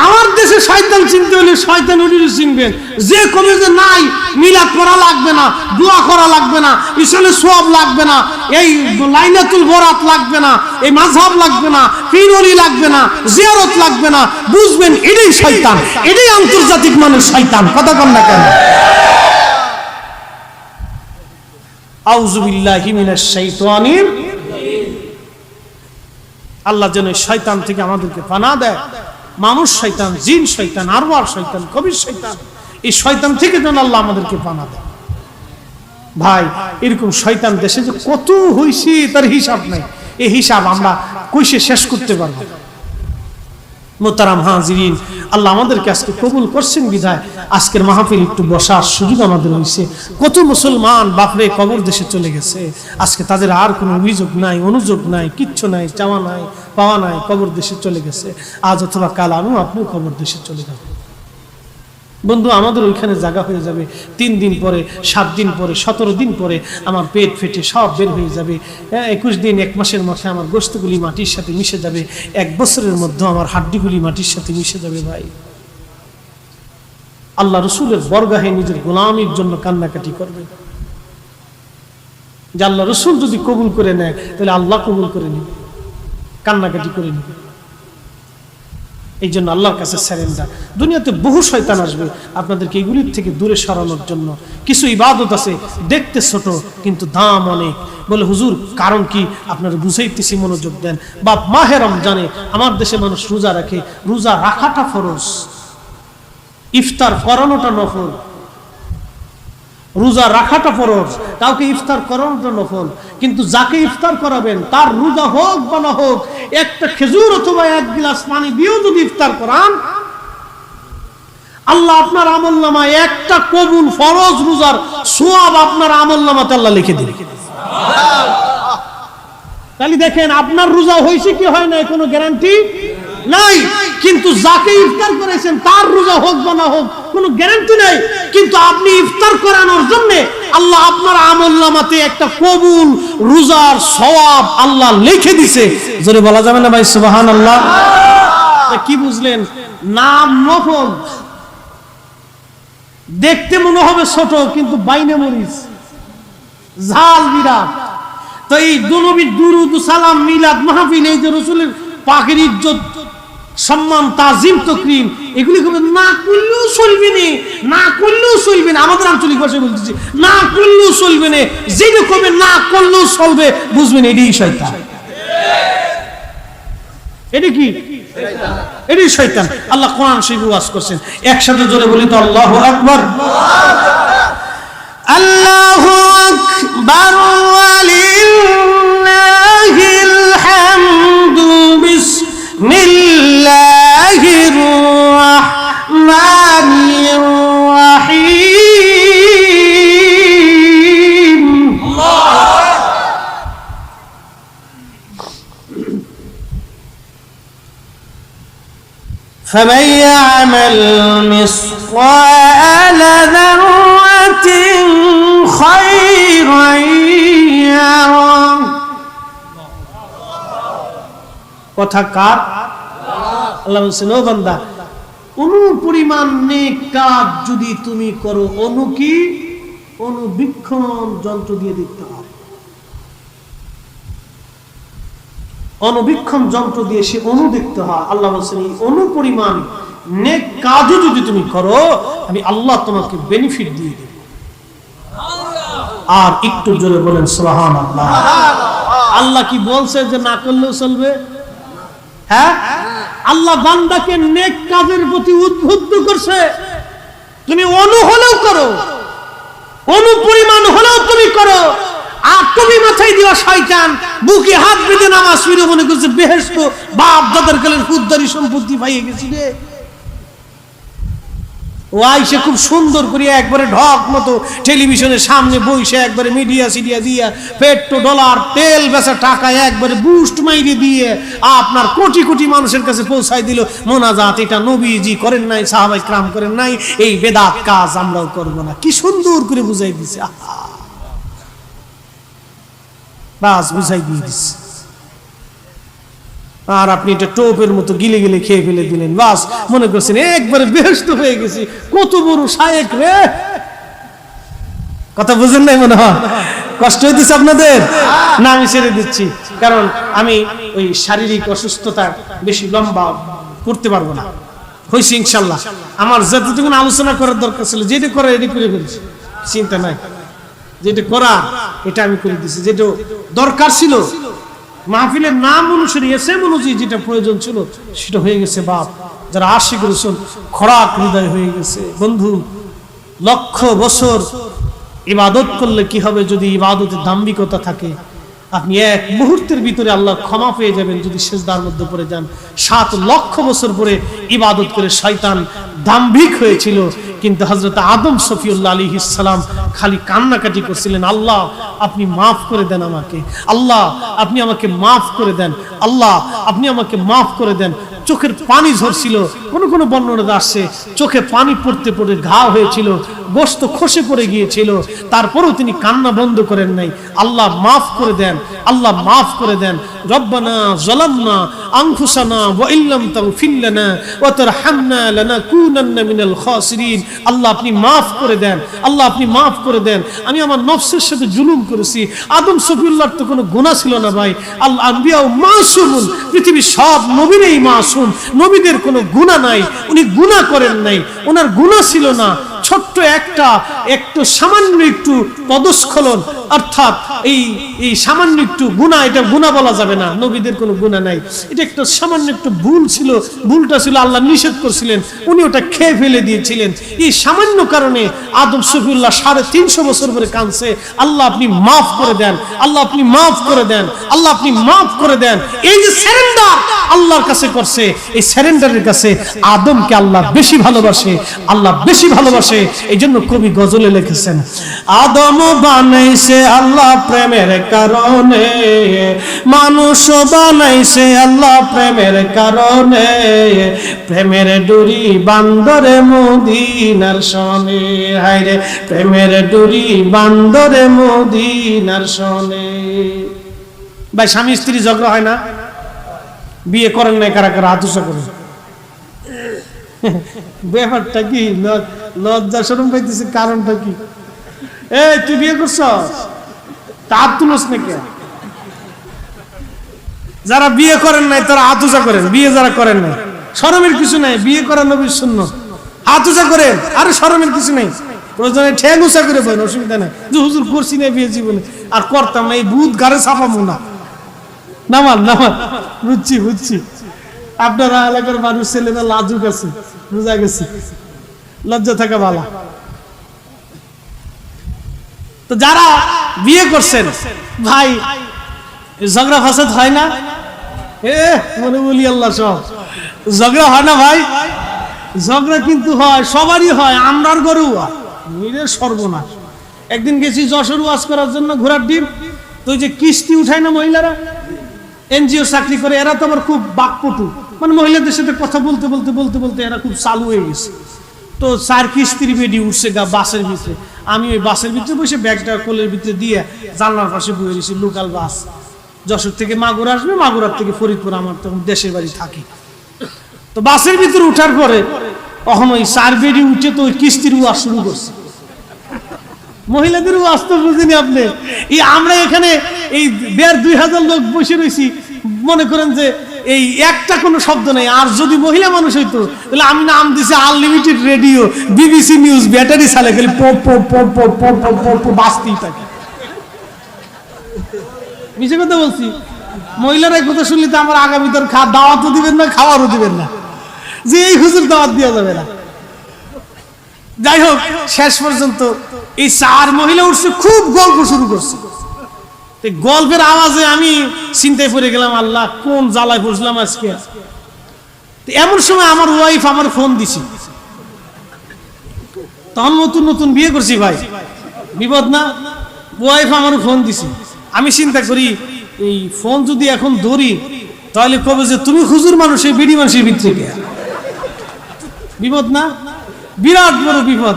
আমার দেশে শয়তান চিনতে হলে শয়তান উনি চিনবেন। যে কবে যে নাই মিলাদ করা লাগবে না, দোয়া করা লাগবে না, ইসলে সওয়াব লাগবে না, এই লাইলাতুল বরাত লাগবে না, এই মাযহাব লাগবে না, পীর ওলি লাগবে না, জিয়ারত লাগবে না, বুঝবেন এটাই শয়তান, এটাই আন্তর্জাতিক মানের শয়তান। কথা কন না কেন? আউযু বিল্লাহি মিনাশ শাইতানির। আল্লাহ যেন শয়তান থেকে আমাদেরকে পানাহ দেয়। মানুষ শয়তান, জিন শয়তান, আরওয়াহ শয়তান, কবির শয়তান, এই শয়তান থেকে যেন আল্লাহ আমাদেরকে পানাহ দেয়। ভাই এরকম শয়তান দেশে যে কত হইছে তার হিসাব নাই। এই হিসাব আমরা কইসে শেষ করতে পারবো না। মোহতারাম হাজিরিন, আল্লাহ আমাদেরকে আজকে কবুল করছেন বিধায় আজকের মাহফিল একটু বসার সুযোগ আমাদের হয়েছে। কত মুসলমান বাপরে কবর দেশে চলে গেছে, আজকে তাদের আর কোনো অভিযোগ নাই, অনুযোগ নাই, কিচ্ছু নাই, চাওয়া নাই, পাওয়া নাই, কবর দেশে চলে গেছে। আজ অথবা কাল আমিও আপনিও কবর দেশে চলে যাব। বন্ধু আমাদের ওইখানে জায়গা হয়ে যাবে 3 দিন পরে, 7 দিন পরে, 17 দিন পরে আমার পেট ফেটে সব বের হয়ে যাবে। 21 দিন 1 মাসের মধ্যে আমার গোশতগুলি মাটির সাথে মিশে যাবে, 1 বছরের মধ্যে আমার হাড্ডিগুলি মাটির সাথে মিশে যাবে। ভাই আল্লাহ রসুলের বরগাহে নিজের গোলামির জন্য কান্নাকাটি করবে যে আল্লাহ রসুল যদি কবুল করে নেয় তাহলে আল্লাহ কবুল করে নেবে, কান্নাকাটি করে নেবে। এই জন্য আল্লাহর কাছে সারেন্ডার। দুনিয়াতে বহু শয়তান আসবে আপনাদেরকে এগুলির থেকে দূরে সরানোর জন্য। কিছু ইবাদত আছে দেখতে ছোট কিন্তু দাম অনেক। বলে হুজুর কারণ কি? আপনারা বুঝাইতেছি, মনোযোগ দেন। বা মাহে রমজানে আমার দেশে মানুষ রোজা রাখে, রোজা রাখাটা ফরজ, ইফতার করানোটা নফল। রোজা রাখাটা ফরজ, কাউকে ইফতার করানোটা নফল। কিন্তু যাকে ইফতার করাবেন তার রোজা হোক বা না হোক, একটা খেজুর অথবা 1 গ্লাস পানি দিয়েও যদি ইফতার করান, আল্লাহ আপনার আমলনামায় একটা কবুল ফরজ রোজার সওয়াব আপনার আমলনামাতে আল্লাহ লিখে দিবে। তাহলে দেখেন আপনার রোজা হয়েছে কি হয় না কোনো গ্যারান্টি নাই, কিন্তু যাকে ইফতার করেছেন তার রোজা হোক বা না হোক কোনো গ্যারান্টি নাই। কিন্তু আপনি ইফতার করানোর জন্য আল্লাহ আপনার আমলনামাতে একটা কবুল রোজার সওয়াব আল্লাহ লিখে দিয়েছে। জোরে বলা যাবে না ভাই সুবহানাল্লাহ? কি বুঝলেন? নাম নফল, দেখতে মনে হবে ছোট কিন্তু বাইনে মরিচ, ঝাল বিরাট। তো এই নবীর দুরুদ সালাম মিলাদ মাহফিল, এই যে রাসূলের পাকের ইজ্জত সম্মান তাজিম তাকরীম, এগুলি কবে না করলেও চলবে না, না করলেও চলবে না। আমাদের আঞ্চলিক ভাষায় বলতেছি না করলেও চলবে না, যেটা কবে না করলেও চলবে বুঝবেন এটাই শয়তান। এটা কি? এটাই শয়তান। আল্লাহ কোরআন শরীফে ওয়াজ করছেন, একসাথে জোরে বলি তো আল্লাহু আকবার। আল্লাহু আকবার ওয়ালিল্লাহিল হামদু বিসমিল্লাহির রাহমানির রাহিম। فمن يعمل مثقال ذرة خيرا يره। কথা কার? আল্লাহ বলছেন ও বান্দা, অনুপরিমাণ নেক কাজ যদি তুমি করো, অনু কি? অনুবীক্ষণ যন্ত্র দিয়ে দেখতে হবে। অনুবীক্ষণ যন্ত্র দিয়ে সে অনু দেখতে হয়। আল্লাহ বলছেন এই অনুপরিমাণ নেক কাজও যদি তুমি করো, আমি আল্লাহ তোমাকে বেনিফিট দিয়ে দেব। আর একটু জোরে বলেন সুবহানাল্লাহ। আল্লাহ কি বলছে যে না করলেও চলবে? হ্যাঁ, আল্লাহ বান্দাকে নেক কাজের প্রতি উদ্বুদ্ধ করছে। তুমি অনু হলেও করো, অনুপরিমাণ হলেও তুমি করো। আর তুমি মাথায় দিও শয়তান, বুকে হাত বেঁধে নামাজ পড়ে মনে করছে বেহেশত বাপ দাদার কালের খুদদারি সম্পত্তি পাইয়ে গেছি রে। ও আইসে খুব সুন্দর করে একবারে ঢক মতো টেলিভিশনের সামনে বইসে একবারে মিডিয়া সিডিয়া দিয়ে $1 তেল বেচা টাকা একবারে বুস্ট মাইরে দিয়ে আপনার কোটি কোটি মানুষের কাছে পৌঁছায় দিল মোনাজাত এটা নবীজি করেন নাই, সাহাবায়ে কেরাম করেন নাই, এই বেদাত কাজ আমরাও করব না। কি সুন্দর করে বুঝাই দিছে, বাস বুঝাই দিয়ে দিছে। আর আপনি এটা টোপের মতো গিলে গিলে খেয়ে ফেলে দিলেন, বাস মনে করছেন একবারে বেহেশত হয়ে গেছি। কত বড় শায়েক রে, কথা বুঝেন নাই মনে হয়? কষ্ট হইতেছে আপনাদের না? আমি ছেড়ে দিচ্ছি, কারণ আমি ওই শারীরিক অসুস্থতা বেশি লম্বা করতে পারবো না। হয়েছে ইনশাল্লাহ। আমার যতটুকু আলোচনা করার দরকার ছিল, যেটা করার এটি করে ফেলেছি, চিন্তা নাই। যেটা করা এটা আমি করে দিচ্ছি, যেটা দরকার ছিল মাহফিলের নাম অনুসারে এসএম অনুযায়ী যেটা প্রয়োজন ছিল সেটা হয়ে গেছে। বাপ যারা আশিক রাসূল খোরাক হৃদয় হয়ে গেছে। বন্ধু, লক্ষ বছর ইবাদত করলে কি হবে যদি ইবাদতের দাম্ভিকতা থাকে? আপনি এক মুহূর্তের ভিতরে আল্লাহ ক্ষমা পেয়ে যাবেন যদি সিজদার মধ্যে পড়ে যান। 7 লক্ষ বছর পরে ইবাদত করে শয়তান দাম্ভিক হয়েছিল, কিন্তু হযরত আদম সফিউল্লাহ আলাইহিস সালাম খালি কান্নাকাটি করছিলেন, আল্লাহ আপনি মাফ করে দেন আমাকে, আল্লাহ আপনি আমাকে মাফ করে দেন, আল্লাহ আপনি আমাকে মাফ করে দেন। চোখের পানি ঝরছিল, কোন কোন বর্ণনা আসছে চোখে পানি পড়তে পড়ে ঘা হয়েছিল, গোশত খসে পড়ে গিয়েছিল, তারপরেও তিনি কান্না বন্ধ করেন নাই। আল্লাহ মাফ করে দেন, আল্লাহ মাফ করে দেন। রব্বানা যালামনা আনফুসানা ওয়া ইল্লাম তাগফির লানা ওয়া তারহামনা লানাকুনান্না মিনাল খাসিরিন। আল্লাহ আপনি মাফ করে দেন, আল্লাহ আপনি মাফ করে দেন। আমি আমার নফসের সাথে জুলুম করেছি। আদম সফিউল্লাহর তো কোনো গুনাহ ছিল না ভাই। আল আম্বিয়া মাসুমুন, পৃথিবীর সব নবীরাই মাসুম, নবীদের কোনো গুনাহ নাই, উনি গুনাহ করেন নাই, ওনার গুনাহ ছিল না। ছোট্ট একটু সামান্য একটু পদস্খলন, অর্থাৎ এই সামান্য একটু গুনাহ, এটা গুনাহ বলা যাবে না, নবীদের কোনো গুনাহ নাই। এটা একটা সামান্য একটু ভুল ছিল, ভুলটা ছিল আল্লাহ নিষেধ করেছিলেন, উনি ওটা খেয়ে ফেলে দিয়েছিলেন। এই সামান্য কারণে আদম সফিউল্লাহ 350 বছর পরে কাঁদছে, আল্লাহ আপনি মাফ করে দেন, আল্লাহ আপনি মাফ করে দেন, আল্লাহ আপনি মাফ করে দেন। এই যে সারেন্ডার আল্লাহর কাছে করছে, এই সারেন্ডারের কাছে আদমকে আল্লাহ বেশি ভালোবাসে, আল্লাহ বেশি ভালোবাসে। এই জন্য কবি গজলে লিখেছেন, আদম বানাইছে আল্লাহ প্রেমের কারণে, মানুষ বানাইছে আল্লাহ প্রেমের কারণে, প্রেমের ডুরি বান্দরে মদিনার সনে, হায় রে প্রেমের ডুরি বান্দরে মদিনার সনে। ভাই স্বামী স্ত্রী ঝগড়া হয় না? বিয়ে করেন নাই কারা কারা হাত উঁচা করেন? ব্যাপারটা কি? লজ্জা শরম পাইতেছে, কারণটা কি? এই তুই বিয়ে করছ, হাত তুলস নাকি? যারা বিয়ে করেন নাই তারা হাত উঁচা করেন, বিয়ে যারা করেন নাই শরমের কিছু নাই, বিয়ে করা নবীর সুন্নাত, হাত উঁচা করেন। আরে শরমের কিছু নাই, প্রয়োজনে ঠ্যাং উঁচা করে বলেন, অসুবিধা নাই। যে হুজুর করছি না বিয়ে জীবনে, আর করতাম না, এই বুধ গাড়ে ছাপাবো না। নামান নামান, বুঝছি বুঝছি, আপনারা এলাকার মানুষ ছেলেরা লাজুক আছে, বুঝা গেছে, লজ্জা থাকা ভালো। তো যারা বিয়ে করছেন ভাই, ঝগড়া ফাসাদ হয় না? মনে বলি আল্লাহ, সব ঝগড়া হয় না ভাই? ঝগড়া কিন্তু হয়, সবারই হয়, আমরার গরু সর্বনাশ। একদিন গেছি যশোর ওয়াজ করার জন্য, ঘোড়ার ডিম, তো যে কিস্তি উঠায় না মহিলারা, এনজিও চাকরি করে, এরা তো আবার খুব বাকপটু, মানে মহিলাদের সাথে কথা বলতে বলতে বলতে বলতে এরা খুব চালু হয়ে গেছে। তো 4 কিস্তির বেডি উঠছে গা বাসের ভিতরে, আমি ওই বাসের ভিতরে বসে ব্যাগটা কোলের ভিতরে দিয়ে জানলার পাশে বয়ে রয়েছি। লোকাল বাস, যশোর থেকে মাগুরা আসবে, মাগুরার থেকে ফরিদপুর, আমার তখন দেশের বাড়ি থাকি। তো বাসের ভিতরে উঠার পরে তখন ওই 4 বেডি উঠে তো ওই কিস্তির ওয়াজ শুরু করছে। মহিলাদের ওয়াজ তো বুঝিনি আপনি। এই আমরা এখানে এই 1,500-2,000 লোক বসে রয়েছি, মনে করেন যে এই একটা কোনো শব্দ নেই। আর যদি মহিলা মানুষ হইতো তাহলে আমি নাম দিছি unlimited radio, BBC news, battery চালে খালি pop pop pop pop pop pop pop বাজতেই থাকে। মিছে কথা বলছি? মহিলারা এই কথা শুনলে তো আমার আগামী তোর দাওয়াতও দিবেন না, খাওয়ারও দিবেন না, যে এই হুজুর দাওয়াত দেওয়া যাবে না। যাই হোক, শেষ পর্যন্ত এই 4 মহিলা উঠছে, খুব গল্প শুরু করছে। গল্পের আওয়াজে আমি চিন্তায় পড়ে গেলাম, আল্লাহ কোন জ্বালায় পড়ছিলাম আজকে। এমন সময় আমার ওয়াইফ আমার ফোন দিছে, তখন নতুন নতুন বিয়ে করছি ভাই, বিপদ না। ওয়াইফ আমার ফোন দিছে, আমি চিন্তা করি এই ফোন যদি এখন ধরি তাহলে কবে যে তুমি হুজুর মানুষ, এই বিড়ি মানুষের ভিতরে বিপদ না, বিরাট বড় বিপদ।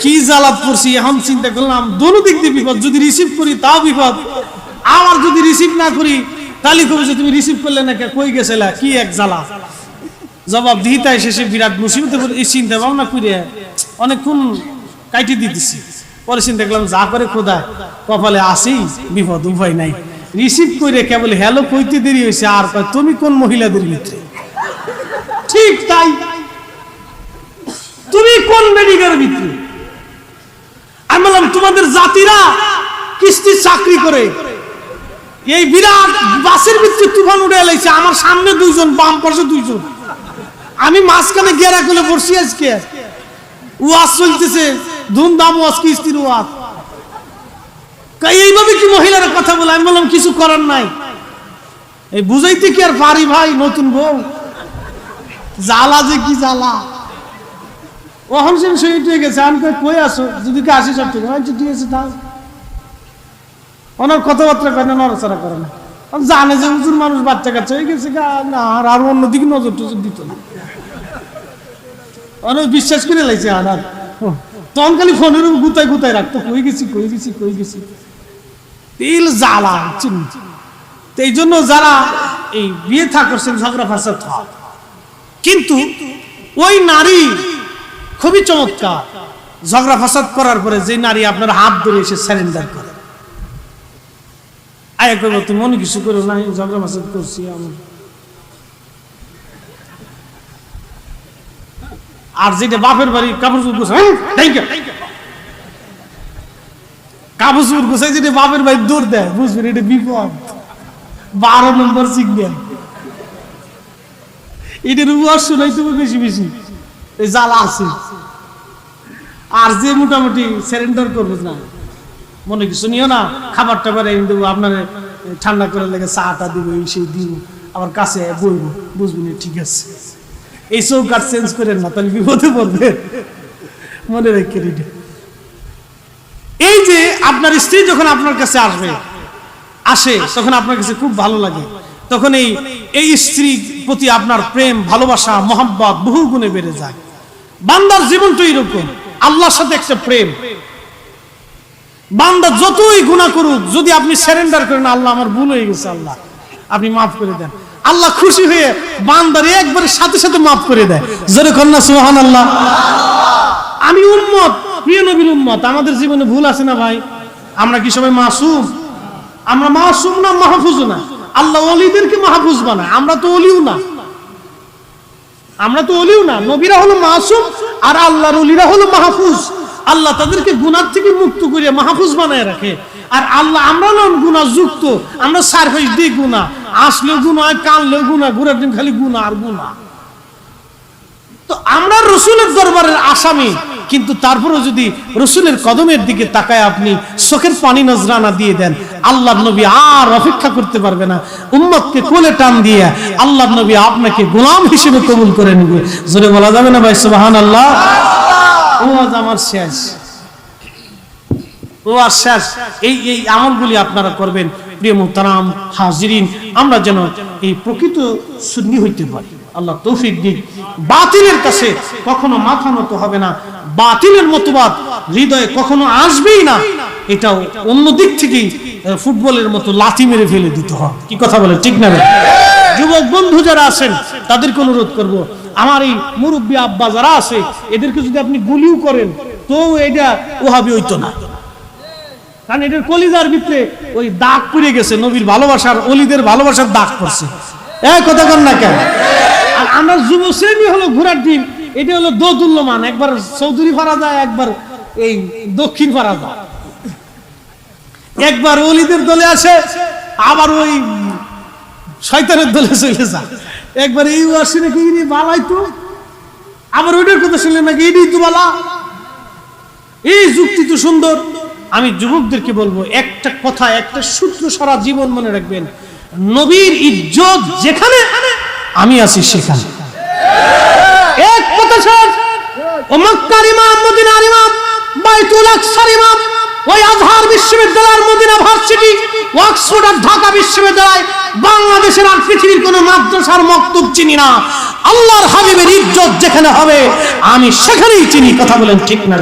কি জ্বালাত পড়ছি, এখন চিন্তা করলাম দোনো দিক দিয়ে বিপদ। যদি রিসিভ করি তাও বিপদ, আবার যদি রিসিভ না করি তাহলে কবে যে তুমি রিসিভ করলে না, কই গেছিলা, কি এক জ্বালা। জবাব দিতে শেষে বিরাট মুসিবতে এই চিন্তা ভাবনা করে অনেকক্ষণ কাটি দিতেছি। পরে চিন্তা করলাম যা করে খোদা কপালে আসি, বিপদ উপায় নাই। রিসিভ করে কেবল হ্যালো কইতে দেরি হয়েছে, আর কয় তুমি কোন মহিলাদের ভিতরে। ঠিক তাই, তুমি কোন মেডিকেল ভিতরে। আমি বললাম তোমাদের জাতিরা কিস্তির চাকরি করে এই বিরাট বাসের ভিতরে তুফান উঠে এলাইছে, আমার সামনে দুইজন, বাম পাশে দুইজন, আমি মাঝখানে গেরা করে বসছি। আজকে ওয়াজ চলতেছে, ধুমধাম ওয়াজ, কিস্তির ওয়াজ। এইভাবে কি মহিলারা কথা বলে? আমি বললাম কিছু করার নাই, এই বুঝাইতে কি আর পারি ভাই, নতুন বউ জ্বালা যে কি জ্বালা। ওখান সে শহীদ হয়ে গেছে, আমি কই আসো, যদি কে আসি সব ঠিক আছে, তাও ওনার কথাবার্তা করে না, নড়াচড়া করে না। জানে যে হুজুর মানুষ, বাচ্চা কাচ্চা হয়ে গেছে, আর অন্যদিকে নজর টজর দিত না, অনেক বিশ্বাস করে লাইছে। আর তখন খালি ফোনের গুতায় গুতায় রাখতো, কই গেছি কই গেছি কই গেছি, তেল জ্বালা। এই জন্য যারা এই বিয়ে থা করছেন ঝগড়া ফাসাদ হয়, কিন্তু ওই নারী খুবই চমৎকার। ঝগড়া ফাসাদ করার পরে যে নারী আপনার হাত ধরে এসে স্যারেন্ডার করে, আয়া করবো তুমি মনে কিছু করো না, ঝগড়া ফাসাদ করছি আমি। আর যেটা বাপের বাড়ি কাপড় চোপড় গোছায়, কাপড় চোপড় গোছায়, যেটা বাপের বাড়ি দৌড় দেয়, বুঝবেন এটা বিপদ। 12 নম্বর সিগন্যাল, এটার উপর শোনাই তুমি বেশি বেশি, এই জ্বালা আছে। আর যে মোটামুটি স্যারেন্ডার করবে না, মনে কিছু নিও না, খাবার টাবার এনে দেবো, আপনার ঠান্ডা করে লেগে চাটা দিব, এই সেই দিব, আবার কাছে বইব, বুঝবেন ঠিক আছে। এই চৌকাট চেঞ্জ করেন না, তাহলে বিপদে পড়বে, মনে রেখে। এই যে আপনার স্ত্রী যখন আপনার কাছে আসে তখন আপনার কাছে খুব ভালো লাগে, তখন এই স্ত্রীর প্রতি আপনার প্রেম, ভালোবাসা, মহব্বত বহু গুণে বেড়ে যায়। বান্দার জীবনটা এরকম, আল্লাহর সাথে একটা প্রেম। বান্দা যতই গুনাহ করুক, যদি আপনি সারেন্ডার করেন, আল্লাহ আমার ভুল হয়ে গেছে, আল্লাহ আপনি মাফ করে দেন, আল্লাহ খুশি হয়ে বান্দার একবারে সাথে সাথে মাফ করে দেয়। জোরে কন্যা সুবহানাল্লাহ। আমি উম্মত, প্রিয় নবীর উম্মত, আমাদের জীবনে ভুল আছে না ভাই? আমরা কি সবাই মাসুম? আমরা মাসুম না, মাহফুজ না। আল্লাহ ওলিদেরকে মাহফুজ বানায়, আমরা তো ওলিও না, আমরা তো ওলিও না। নবীরা হলো মাসুম আর আল্লাহর ওলিরা হলো মাহফুজ। আল্লাহ তাদেরকে গুনাহ থেকে মুক্ত করে মাহফুজ বানায় রাখে। আর আল্লাহ, আমরা নন গুনাহ যুক্ত, আমরা সারফেস দিয়ে গুনাহ, আসলেও গুনাহ, কানলেও গুনাহ, ঘুরার দিন খালি গুনাহ আর গুনাহ। তো আমরা রসুলের দরবারের আসামি, কিন্তু তারপরেও যদি রসুলের কদমের দিকে তাকায় আপনি চোখের পানি নজরানা দিয়ে দেন, আল্লাহর নবী আর অপেক্ষা করতে পারবে না, উম্মতকে কোলে টান দিয়ে আল্লাহর নবী আপনাকে গোলাম হিসেবে কবুল করে নেবে। জোরে বলা যাবে না ভাই সুবহানাল্লাহ? ও আজ আমার শেষ, ও আর শেষ। এই আমলগুলি আপনারা করবেন। প্রিয় মুহতারাম হাজিরিন, আমরা যেন এই প্রকৃত সুন্নি হইতে পারি, আল্লাহ তৌফিক দিন। বাতিলের কাছে কখনো মাথা নত হবে না, বাতিলের মতবাদ হৃদয়ে কখনো আসবেই না। এটাও অন্য দিক থেকেই ফুটবলের মতো লাথি মেরে ফেলে দিতে হয়। কি কথা বলে, ঠিক না? যুবক বন্ধু যারা আছেন তাদেরকে অনুরোধ করব, আমার এই মুরব্বী আব্বা যারা আছে এদেরকে যদি আপনি গুলিও করেন তো এটা ওহাবি হইতো না, কারণ এটার কলিজার ভিতরে ওই দাগ পড়ে গেছে, নবীর ভালোবাসার, ওলিদের ভালোবাসার দাগ পড়ছে। কথা কন না কেন? আর আমার যুব শ্রেণী হলো ঘোড়ার ডিম, এটা হলো দোদুল্যমান, একবার চৌধুরী ফারা যায়, একবার এই দক্ষিণ ফারা যায়, একবার ওলিদের দলে আসে, আবার ওই শয়তানের দলে চলে যায়, একবার এই আসে নাকি ইনি বালাই তো, আবার ওইটার কথা শুনলে নাকি ইনি তো বালা। এই যুক্তি তো সুন্দর। আমি যুবকদেরকে বলবো একটা কথা, একটা সূত্র সারা জীবন মনে রাখবেন, নবীর ইজ্জত যেখানে আমি আছি সেখানে। এক কথা স্যার, ও মক্কার ইমাম, মদিনার ইমাম, বাইতুল আকসার ইমাম, ওই আজহার বিশ্ববিদ্যালয়ের, মদিনা ভার্সিটি, অক্সফোর্ড আর ঢাকা বিশ্ববিদ্যালয়, বাংলাদেশের আর পৃথিবীর কোন মাদ্রাসার মক্তব চিনি না। আল্লাহর হাবিবের ইজ্জত যেখানে হবে আমি সেখানেই চিনি। কথা বলেন ঠিক না?